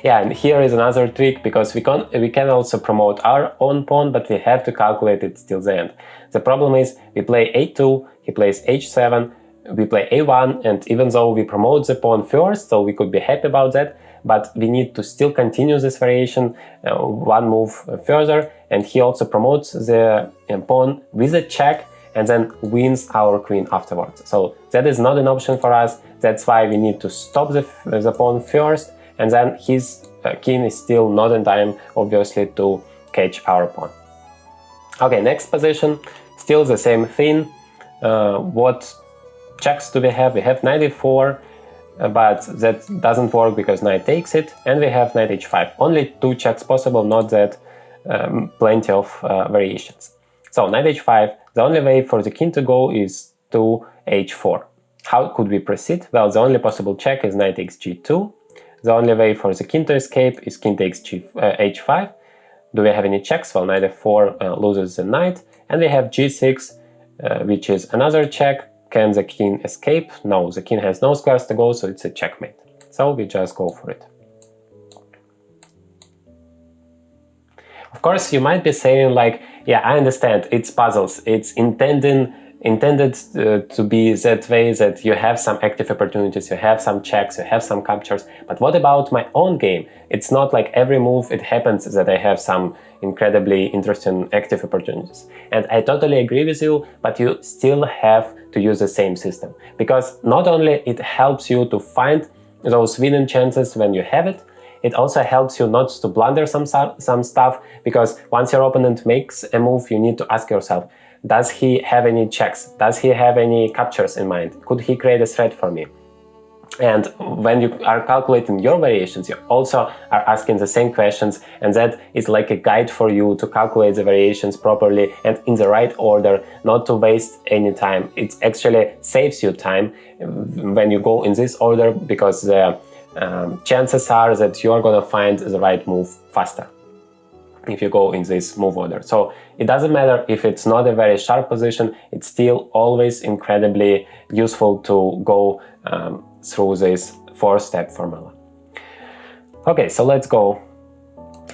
Speaker 1: Yeah, and here is another trick, because we can also promote our own pawn, but we have to calculate it till the end. The problem is we play a2, he plays h7, we play a1, and even though we promote the pawn first, so we could be happy about that, but we need to still continue this variation one move further, and he also promotes the pawn with a check and then wins our queen afterwards. So that is not an option for us. That's why we need to stop the pawn first, and then his king is still not in time, obviously, to catch our pawn. Okay, next position, still the same thing. What checks do we have? We have knight e4, but that doesn't work because knight takes it, and we have knight h5. Only two checks possible, not that plenty of variations. So knight h5, the only way for the king to go is to h4. How could we proceed? Well, the only possible check is knight takes g2. The only way for the king to escape is king takes h5. Do we have any checks? Well, knight f4 loses the knight, and we have g6, which is another check. Can the king escape? No, the king has no squares to go, so it's a checkmate. So we just go for it. Of course, you might be saying like, yeah, I understand, it's puzzles, it's intended to be that way, that you have some active opportunities, you have some checks, you have some captures, but what about my own game? It's not like every move it happens that I have some incredibly interesting active opportunities. And I totally agree with you, but you still have to use the same system, because not only it helps you to find those winning chances when you have it, it also helps you not to blunder some stuff, because once your opponent makes a move, you need to ask yourself, does he have any checks? Does he have any captures in mind? Could he create a threat for me? And when you are calculating your variations, you also are asking the same questions, and that is like a guide for you to calculate the variations properly and in the right order, not to waste any time. It actually saves you time when you go in this order, because the chances are that you are going to find the right move faster if you go in this move order. So it doesn't matter if it's not a very sharp position, it's still always incredibly useful to go through this 4-step formula. Okay, so let's go.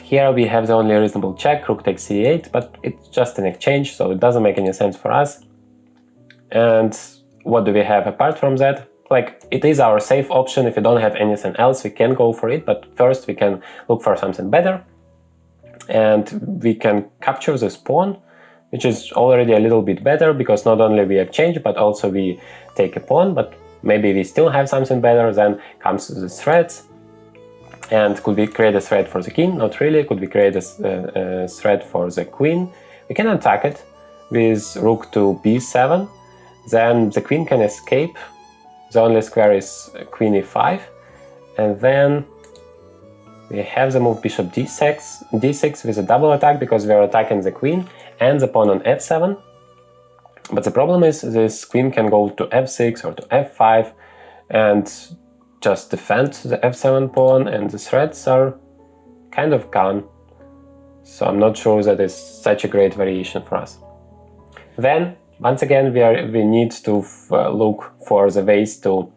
Speaker 1: Here we have the only reasonable check, rook takes c8, but it's just an exchange, so it doesn't make any sense for us. And what do we have apart from that? Like, it is our safe option. If you don't have anything else, we can go for it, but first we can look for something better. And we can capture this pawn which is already a little bit better, because not only we exchange, but also we take a pawn, but maybe we still have something better. Then comes the threats. And could we create a threat for the king? Not really. Could we create a threat for the queen? We can attack it with rook to b7. Then the queen can escape. The only square is queen e5. And then we have the move bishop d6 with a double attack, because we are attacking the queen and the pawn on f7. But the problem is this queen can go to f6 or to f5 and just defend the f7 pawn, and the threats are kind of gone. So I'm not sure that is such a great variation for us. Then, once again, we need to look for the ways to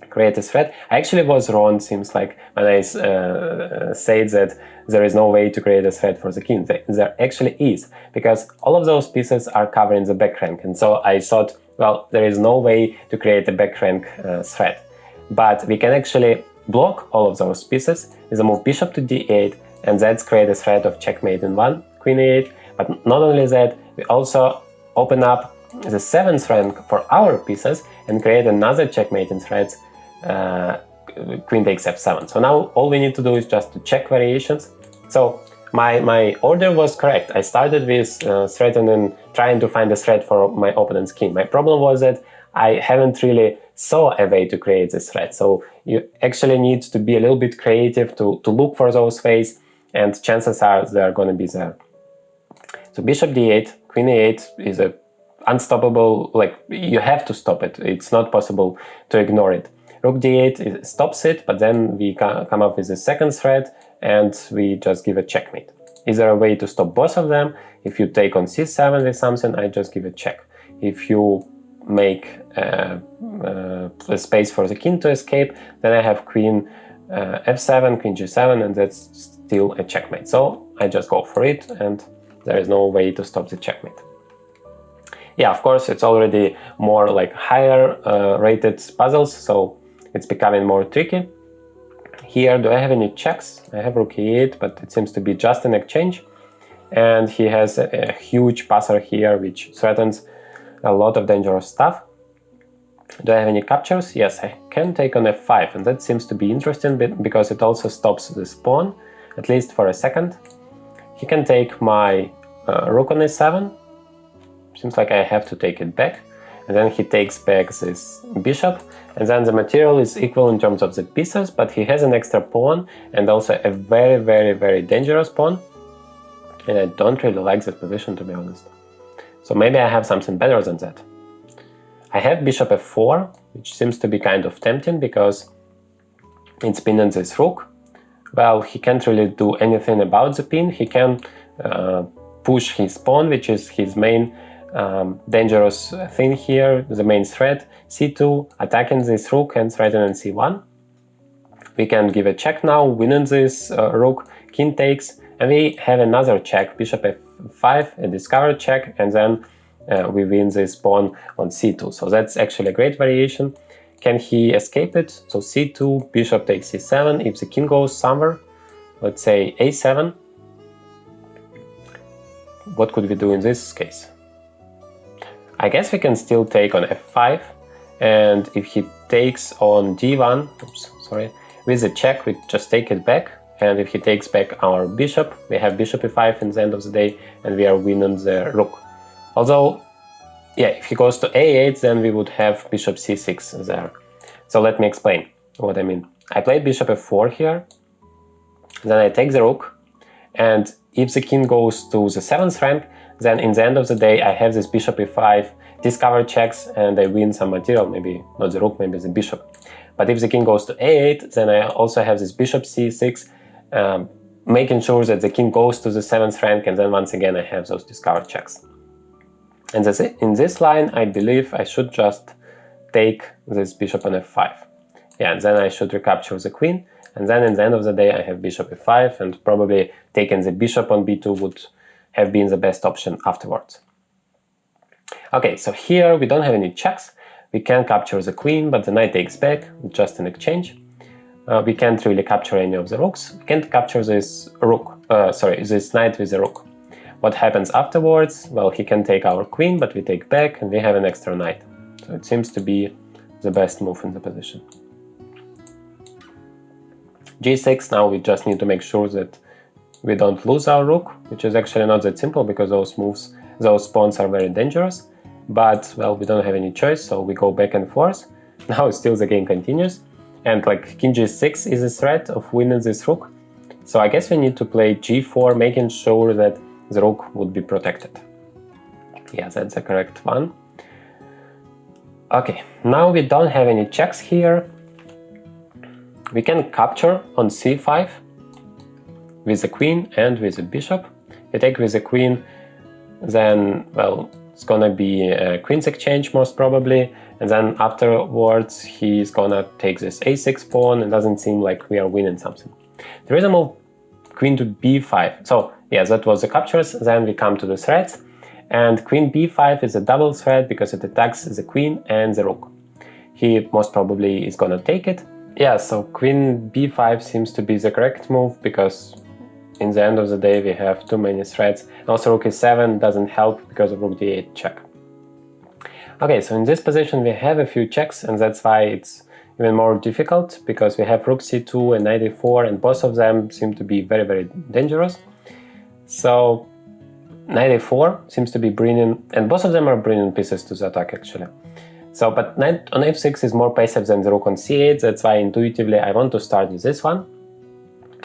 Speaker 1: create a threat. I actually was wrong, seems like, when I said that there is no way to create a threat for the king. There actually is, because all of those pieces are covering the back rank, and so I thought, well, there is no way to create a back rank threat. But we can actually block all of those pieces with a move bishop to d8, and that's create a threat of checkmate in 1, queen e8. But not only that, we also open up the 7th rank for our pieces and create another checkmating threat, queen takes f7. So now all we need to do is just to check variations. So my order was correct. I started with trying to find a threat for my opponent's king. My problem was that I haven't really saw a way to create this threat. So you actually need to be a little bit creative to look for those ways, and chances are they are going to be there. So bishop d8, queen e8 is a unstoppable, like, you have to stop it. It's not possible to ignore it. Rook d8 stops it, but then we come up with the second threat and we just give a checkmate. Is there a way to stop both of them? If you take on c7 with something, I just give a check. If you make a space for the king to escape, then I have queen f7, queen g7, and that's still a checkmate. So I just go for it, and there is no way to stop the checkmate. Yeah, of course, it's already more like higher rated puzzles, so it's becoming more tricky. Here, do I have any checks? I have rook e8, but it seems to be just an exchange. And he has a huge passer here, which threatens a lot of dangerous stuff. Do I have any captures? Yes, I can take on f5, and that seems to be interesting because it also stops this pawn, at least for a second. He can take my rook on a7. Seems like I have to take it back. And then he takes back this bishop, and then the material is equal in terms of the pieces, but he has an extra pawn and also a very, very, very dangerous pawn. And I don't really like that position, to be honest. So maybe I have something better than that. I have bishop f4, which seems to be kind of tempting because it's pinning this rook. Well, he can't really do anything about the pin. He can push his pawn, which is his main dangerous thing here, the main threat, c2, attacking this rook and threatening c1. We can give a check now, winning this rook, king takes, and we have another check, bishop f5, a discovered check, and then we win this pawn on c2. So that's actually a great variation. Can he escape it? So c2, bishop takes c7. If the king goes somewhere, let's say a7, what could we do in this case? I guess we can still take on f5, and if he takes on d1, with a check we just take it back, and if he takes back our bishop, we have bishop e5 in the end of the day, and we are winning the rook. Although, yeah, if he goes to a8, then we would have bishop c6 there. So let me explain what I mean. I played bishop f4 here, then I take the rook, and if the king goes to the 7th rank, then in the end of the day I have this bishop e5, discover checks, and I win some material, maybe not the rook, maybe the bishop. But if the king goes to a8, then I also have this bishop c6, making sure that the king goes to the 7th rank, and then once again I have those discovered checks. And that's it. In this line, I believe I should just take this bishop on f5. Yeah, and then I should recapture the queen, and then in the end of the day I have bishop e5, and probably taking the bishop on b2 would have been the best option afterwards. Okay, so here we don't have any checks. We can capture the queen, but the knight takes back, just an exchange. We can't really capture any of the rooks. We can't capture this rook, this knight with the rook. what happens afterwards? Well, he can take our queen, but we take back and we have an extra knight. So it seems to be the best move in the position. G6, now we just need to make sure that we don't lose our rook, which is actually not that simple because those pawns are very dangerous. But, well, we don't have any choice, so we go back and forth. Now still the game continues. And like king g6 is a threat of winning this rook. So I guess we need to play g4, making sure that the rook would be protected. Yeah, that's the correct one. Okay, now we don't have any checks here. We can capture on c5 with the queen and with the bishop. If we take with the queen, then, well, it's gonna be a queen's exchange most probably, and then afterwards he's gonna take this a6 pawn, and doesn't seem like we are winning something. There is a move queen to b5. So yeah, that was the captures. Then we come to the threats, and queen b5 is a double threat because it attacks the queen and the rook. He most probably is gonna take it. Yeah, so queen b5 seems to be the correct move because in the end of the day we have too many threats. Also rook e7 doesn't help because of rook d8 check. Okay, so in this position we have a few checks, and that's why it's even more difficult, because we have rook c2 and knight e4, and both of them seem to be very, very dangerous. So knight e4 seems to be bringing, and both of them are bringing pieces to the attack actually. So, but knight on f6 is more passive than the rook on c8, that's why intuitively I want to start with this one.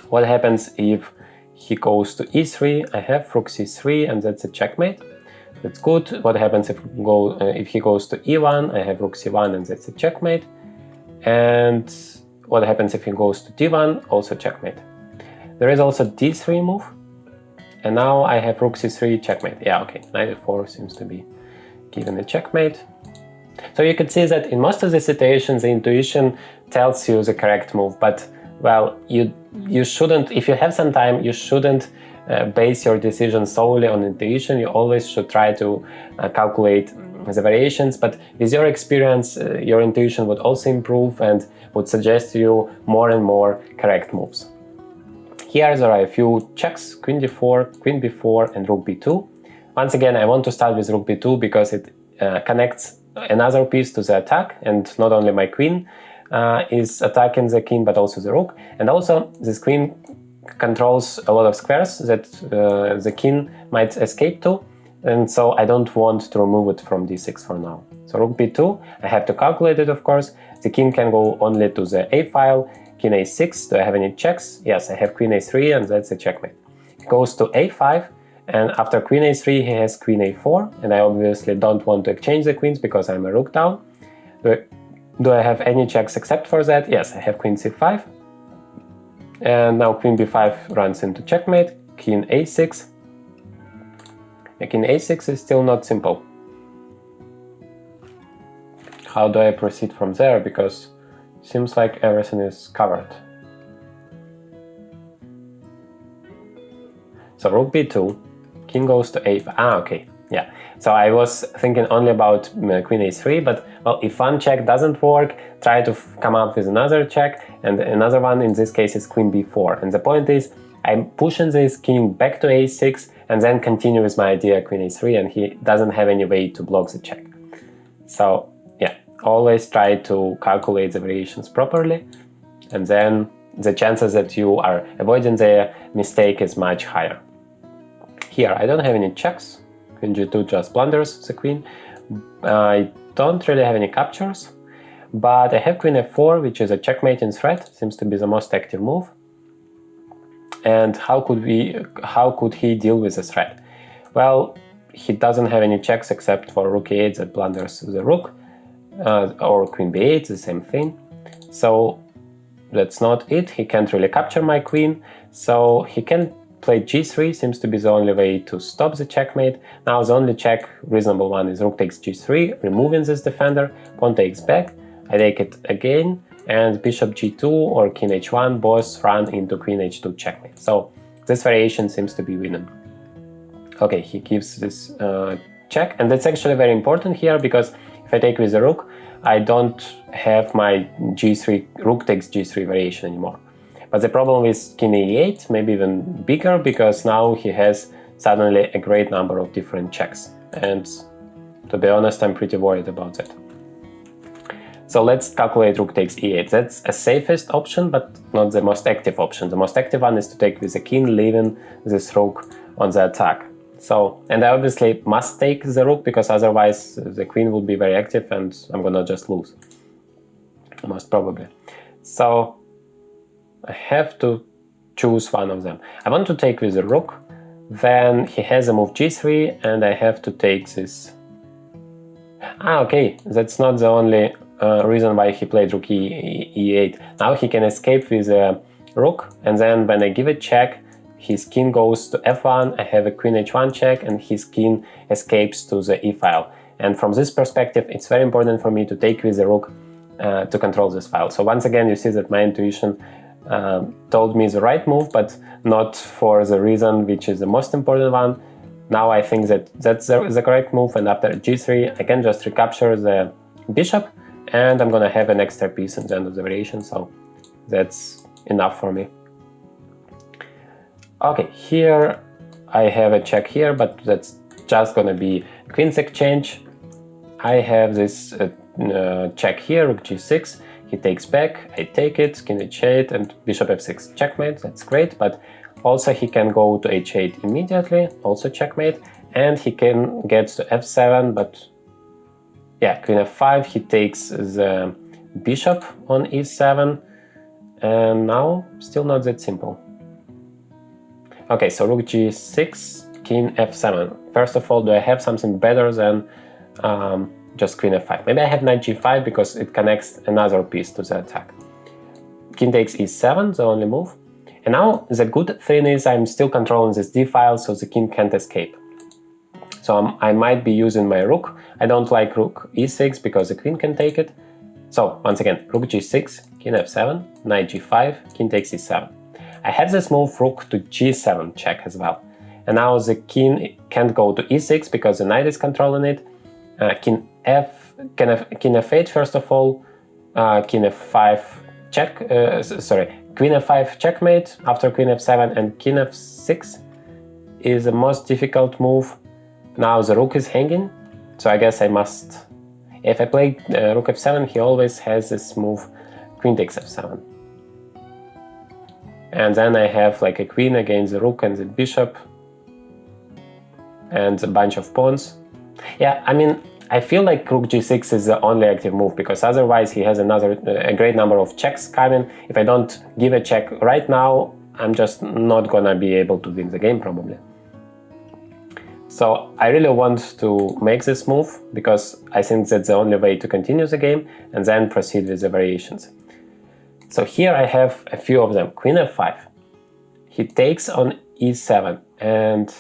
Speaker 1: What happens if he goes to e3? I have rook c3, and that's a checkmate. That's good. What happens if he goes to e1? I have rook c1, and that's a checkmate. And what happens if he goes to d1? Also checkmate. There is also d3 move, and now I have rook c3 checkmate. Yeah, okay, knight e4 seems to be given a checkmate. So you can see that in most of the situations the intuition tells you the correct move, but well, you shouldn't, if you have some time, you shouldn't base your decision solely on intuition. You always should try to calculate the variations, but with your experience, your intuition would also improve and would suggest to you more and more correct moves. Here there are a few checks: queen d4, queen b4, and rook b2. Once again, I want to start with rook b2 because it connects another piece to the attack, and not only my queen is attacking the king, but also the rook. And also this queen controls a lot of squares that the king might escape to, and so I don't want to remove it from d6 for now. So rook b2, I have to calculate it, of course. The king can go only to the a file. King a6, do I have any checks? Yes, I have queen a3, and that's a checkmate. He goes to a5, and after queen a3 he has queen a4, and I obviously don't want to exchange the queens because I'm a rook down. Do I have any checks except for that? Yes, I have queen c5, and now queen b5 runs into checkmate. King a6. King a6 is still not simple. How do I proceed from there? Because it seems like everything is covered. So rook b2, king goes to a5. Ah, okay, yeah. So I was thinking only about queen a3, but well, if one check doesn't work, try to come up with another check, and another one in this case is queen b4. And the point is, I'm pushing this king back to a6 and then continue with my idea queen a3, and he doesn't have any way to block the check. So yeah, always try to calculate the variations properly, and then the chances that you are avoiding the mistake is much higher. Here I don't have any checks. Queen g2 just blunders the queen. I don't really have any captures, but I have queen f4, which is a checkmating threat, seems to be the most active move. And how could he deal with the threat? Well, he doesn't have any checks except for rook e8 that blunders the rook, or queen b8, the same thing. So that's not it. He can't really capture my queen, so he can play g3, seems to be the only way to stop the checkmate. Now the only check, reasonable one, is rook takes g3, removing this defender. Pawn takes back, I take it again, and bishop g2 or king h1 both run into queen h2 checkmate. So this variation seems to be winning. Okay, he gives this check, and that's actually very important here, because if I take with the rook, I don't have my g3, rook takes g3 variation anymore. But the problem with king e8 maybe even bigger, because now he has suddenly a great number of different checks. And to be honest, I'm pretty worried about that. So let's calculate rook takes e8. That's a safest option, but not the most active option. The most active one is to take with the king, leaving this rook on the attack. So, and I obviously must take the rook, because otherwise the queen will be very active and I'm gonna just lose, most probably. So I have to choose one of them. I want to take with the rook, then he has a move g3 and I have to take this. Okay, that's not the only reason why he played rook e8. Now he can escape with a rook, and then when I give a check, his king goes to f1, I have a queen h1 check, and his king escapes to the e file. And from this perspective, it's very important for me to take with the rook to control this file. So once again, you see that my intuition told me the right move, but not for the reason which is the most important one. Now I think that that's the correct move, and after g3 I can just recapture the bishop, and I'm gonna have an extra piece at the end of the variation, so that's enough for me. Okay, here I have a check here, but that's just gonna be queen's exchange. I have this check here, rook g6, he takes back, I take it, king h8 and bishop f6, checkmate, that's great, but also he can go to h8 immediately, also checkmate, and he can get to f7, but yeah, queen f5, he takes the bishop on e7, and now still not that simple. Okay, so rook g6, king f7. First of all, do I have something better than just queen f5? Maybe I have knight g5 because it connects another piece to the attack. King takes e7, the only move. And now the good thing is I'm still controlling this d file, so the king can't escape. So I might be using my rook. I don't like rook e6 because the queen can take it. So once again, rook g6, king f7, knight g5, king takes e7. I have this move rook to g7 check as well. And now the king can't go to e6 because the knight is controlling it. King f8 first of all, king f5 check, queen f5 checkmate after queen f7, and king f6 is the most difficult move. Now the rook is hanging, so I guess I must, if I play rook f7, he always has this move queen takes f7. And then I have like a queen against the rook and the bishop and a bunch of pawns. Yeah, I mean, I feel like rook g6 is the only active move, because otherwise he has a great number of checks coming. If I don't give a check right now, I'm just not gonna be able to win the game probably. So I really want to make this move because I think that's the only way to continue the game and then proceed with the variations. So here I have a few of them. Queen f5. He takes on e7 and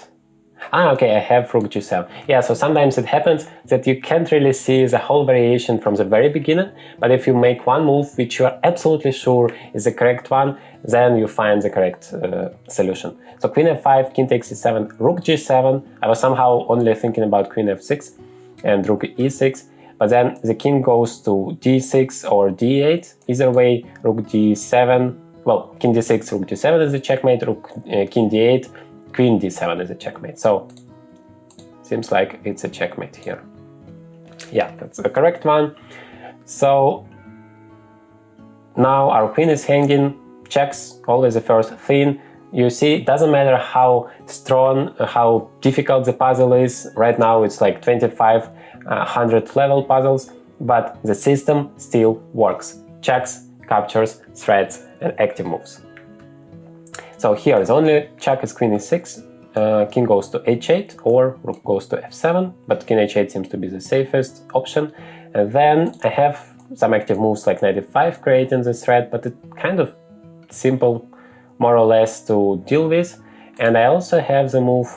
Speaker 1: okay, I have rook g7. Yeah, so sometimes it happens that you can't really see the whole variation from the very beginning, but if you make one move which you are absolutely sure is the correct one, then you find the correct solution. So queen f5, king takes e7, rook g7. I was somehow only thinking about queen f6 and rook e6, but then the king goes to d6 or d8. Either way, rook d7, well, king d6, rook d7 is a checkmate, rook king d8, queen d7 is a checkmate. So seems like it's a checkmate here. Yeah, that's the correct one. So now our queen is hanging, checks, always the first thing. You see, it doesn't matter how strong, how difficult the puzzle is. Right now it's like 2500 level puzzles, but the system still works. Checks, captures, threats, and active moves. So here the only check is queen e6, king goes to h8 or rook goes to f7, but king h8 seems to be the safest option. And then I have some active moves like knight f5 creating this threat, but it's kind of simple more or less to deal with. And I also have the move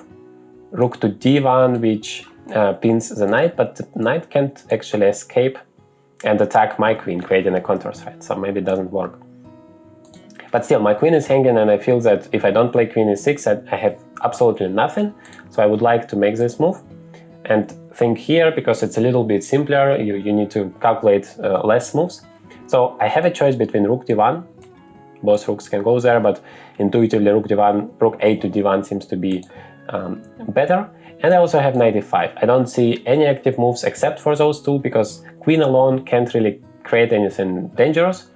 Speaker 1: rook to d1, which pins the knight, but the knight can't actually escape and attack my queen, creating a counter threat, so maybe it doesn't work. But still, my queen is hanging, and I feel that if I don't play queen e6, I have absolutely nothing. So I would like to make this move and think here, because it's a little bit simpler, you need to calculate less moves. So I have a choice between rook d1, both rooks can go there, but intuitively rook d1, rook a to d1 seems to be better. And I also have knight e5. I don't see any active moves except for those two, because queen alone can't really create anything dangerous.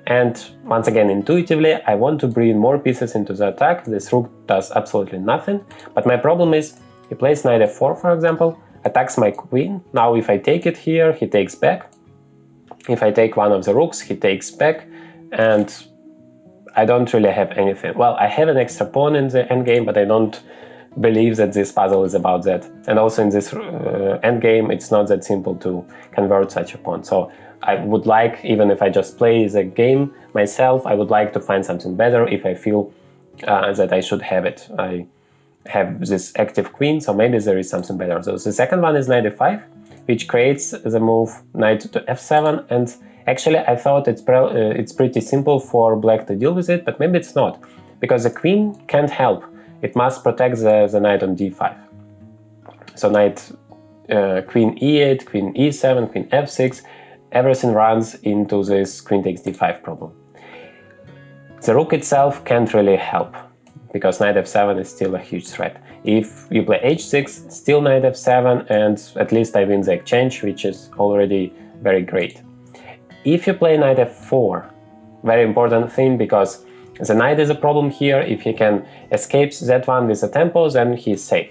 Speaker 1: And once again, intuitively, I want to bring more pieces into the attack. This rook does absolutely nothing. But my problem is, he plays knight f4, for example, attacks my queen. Now if I take it here, he takes back. If I take one of the rooks, he takes back. And I don't really have anything. Well, I have an extra pawn in the endgame, but I don't believe that this puzzle is about that. And also in this endgame, it's not that simple to convert such a pawn. So I would like, even if I just play the game myself, I would like to find something better if I feel that I should have it. I have this active queen, so maybe there is something better. So the second one is knight e5, which creates the move knight to f7, and actually I thought it's pretty simple for black to deal with it, but maybe it's not, because the queen can't help. It must protect the knight on d5. So knight, queen e8, queen e7, queen f6, everything runs into this queen takes d5 problem. The rook itself can't really help, because knight f7 is still a huge threat. If you play h6, still knight f7, and at least I win the exchange, which is already very great. If you play knight f4, very important thing, because the knight is a problem here. If he can escape that one with a tempo, then he's safe.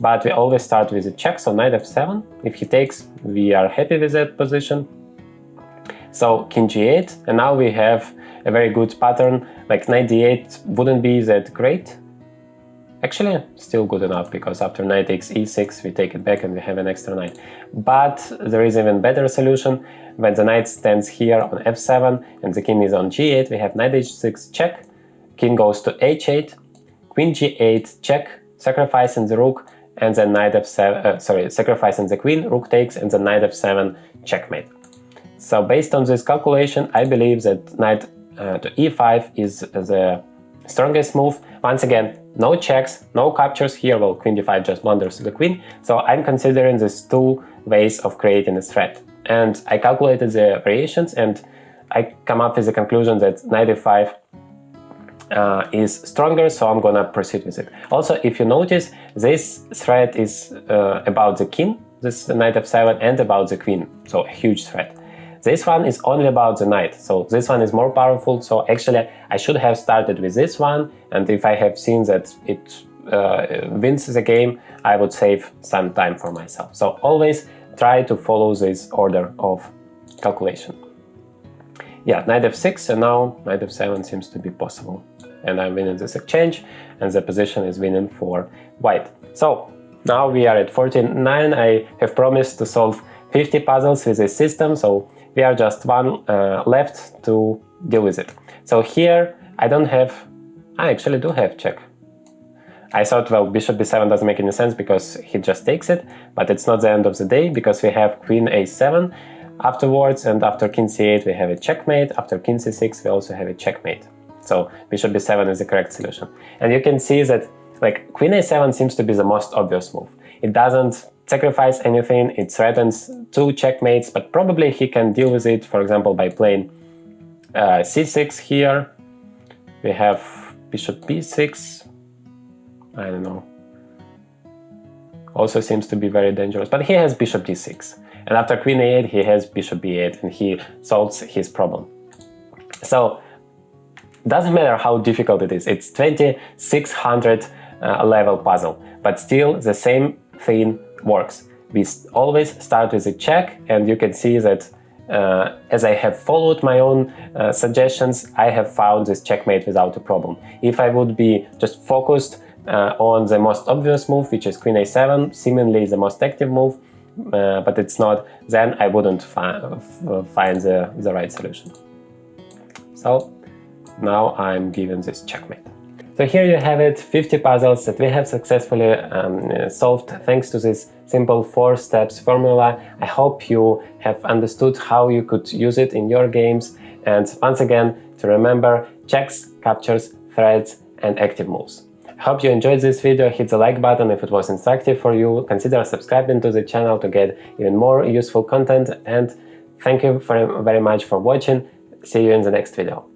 Speaker 1: But we always start with a check, so knight f7. If he takes, we are happy with that position. So king g8, and now we have a very good pattern. Like knight d8 wouldn't be that great. Actually, still good enough, because after knight takes e6, we take it back and we have an extra knight. But there is even better solution. When the knight stands here on f7 and the king is on g8, we have knight h6 check, king goes to h8, queen g8 check, sacrificing the rook, and then knight f7, sacrificing the queen, rook takes, and then knight f7 checkmate. So based on this calculation, I believe that knight to e5 is the strongest move. Once again, no checks, no captures here. Well, queen d5 just blunders to the queen. So I'm considering these two ways of creating a threat. And I calculated the variations, and I come up with the conclusion that knight e5 is stronger, so I'm gonna proceed with it. Also, if you notice, this threat is about the king, this knight f7, and about the queen, so a huge threat. This one is only about the knight, so this one is more powerful, so actually I should have started with this one, and if I have seen that it wins the game, I would save some time for myself. So always try to follow this order of calculation. Yeah, knight f6, and now knight f7 seems to be possible. And I'm winning this exchange, and the position is winning for white. So now we are at 49. I have promised to solve 50 puzzles with this system, so we are just one left to deal with it. So here I don't have, I actually do have check. I thought, well, bishop b7 doesn't make any sense because he just takes it, but it's not the end of the day, because we have queen a7 afterwards, and after king c8 we have a checkmate, after king c6 we also have a checkmate. So bishop b7 is the correct solution. And you can see that like queen a7 seems to be the most obvious move. It doesn't sacrifice anything, it threatens two checkmates, but probably he can deal with it, for example, by playing c6 here. We have bishop b6, I don't know, also seems to be very dangerous, but he has bishop d6, and after queen a8 he has bishop b8, and he solves his problem. So doesn't matter how difficult it is, it's 2600 level puzzle, but still the same thing works. We always start with a check, and you can see that as I have followed my own suggestions, I have found this checkmate without a problem. If I would be just focused on the most obvious move, which is queen a7, seemingly the most active move, but it's not, then I wouldn't find the right solution. So now I'm given this checkmate. So here you have it, 50 puzzles that we have successfully solved thanks to this simple 4 steps formula. I hope you have understood how you could use it in your games. And once again, to remember, checks, captures, threats, and active moves. I hope you enjoyed this video. Hit the like button if it was instructive for you. Consider subscribing to the channel to get even more useful content. And thank you very much for watching. See you in the next video.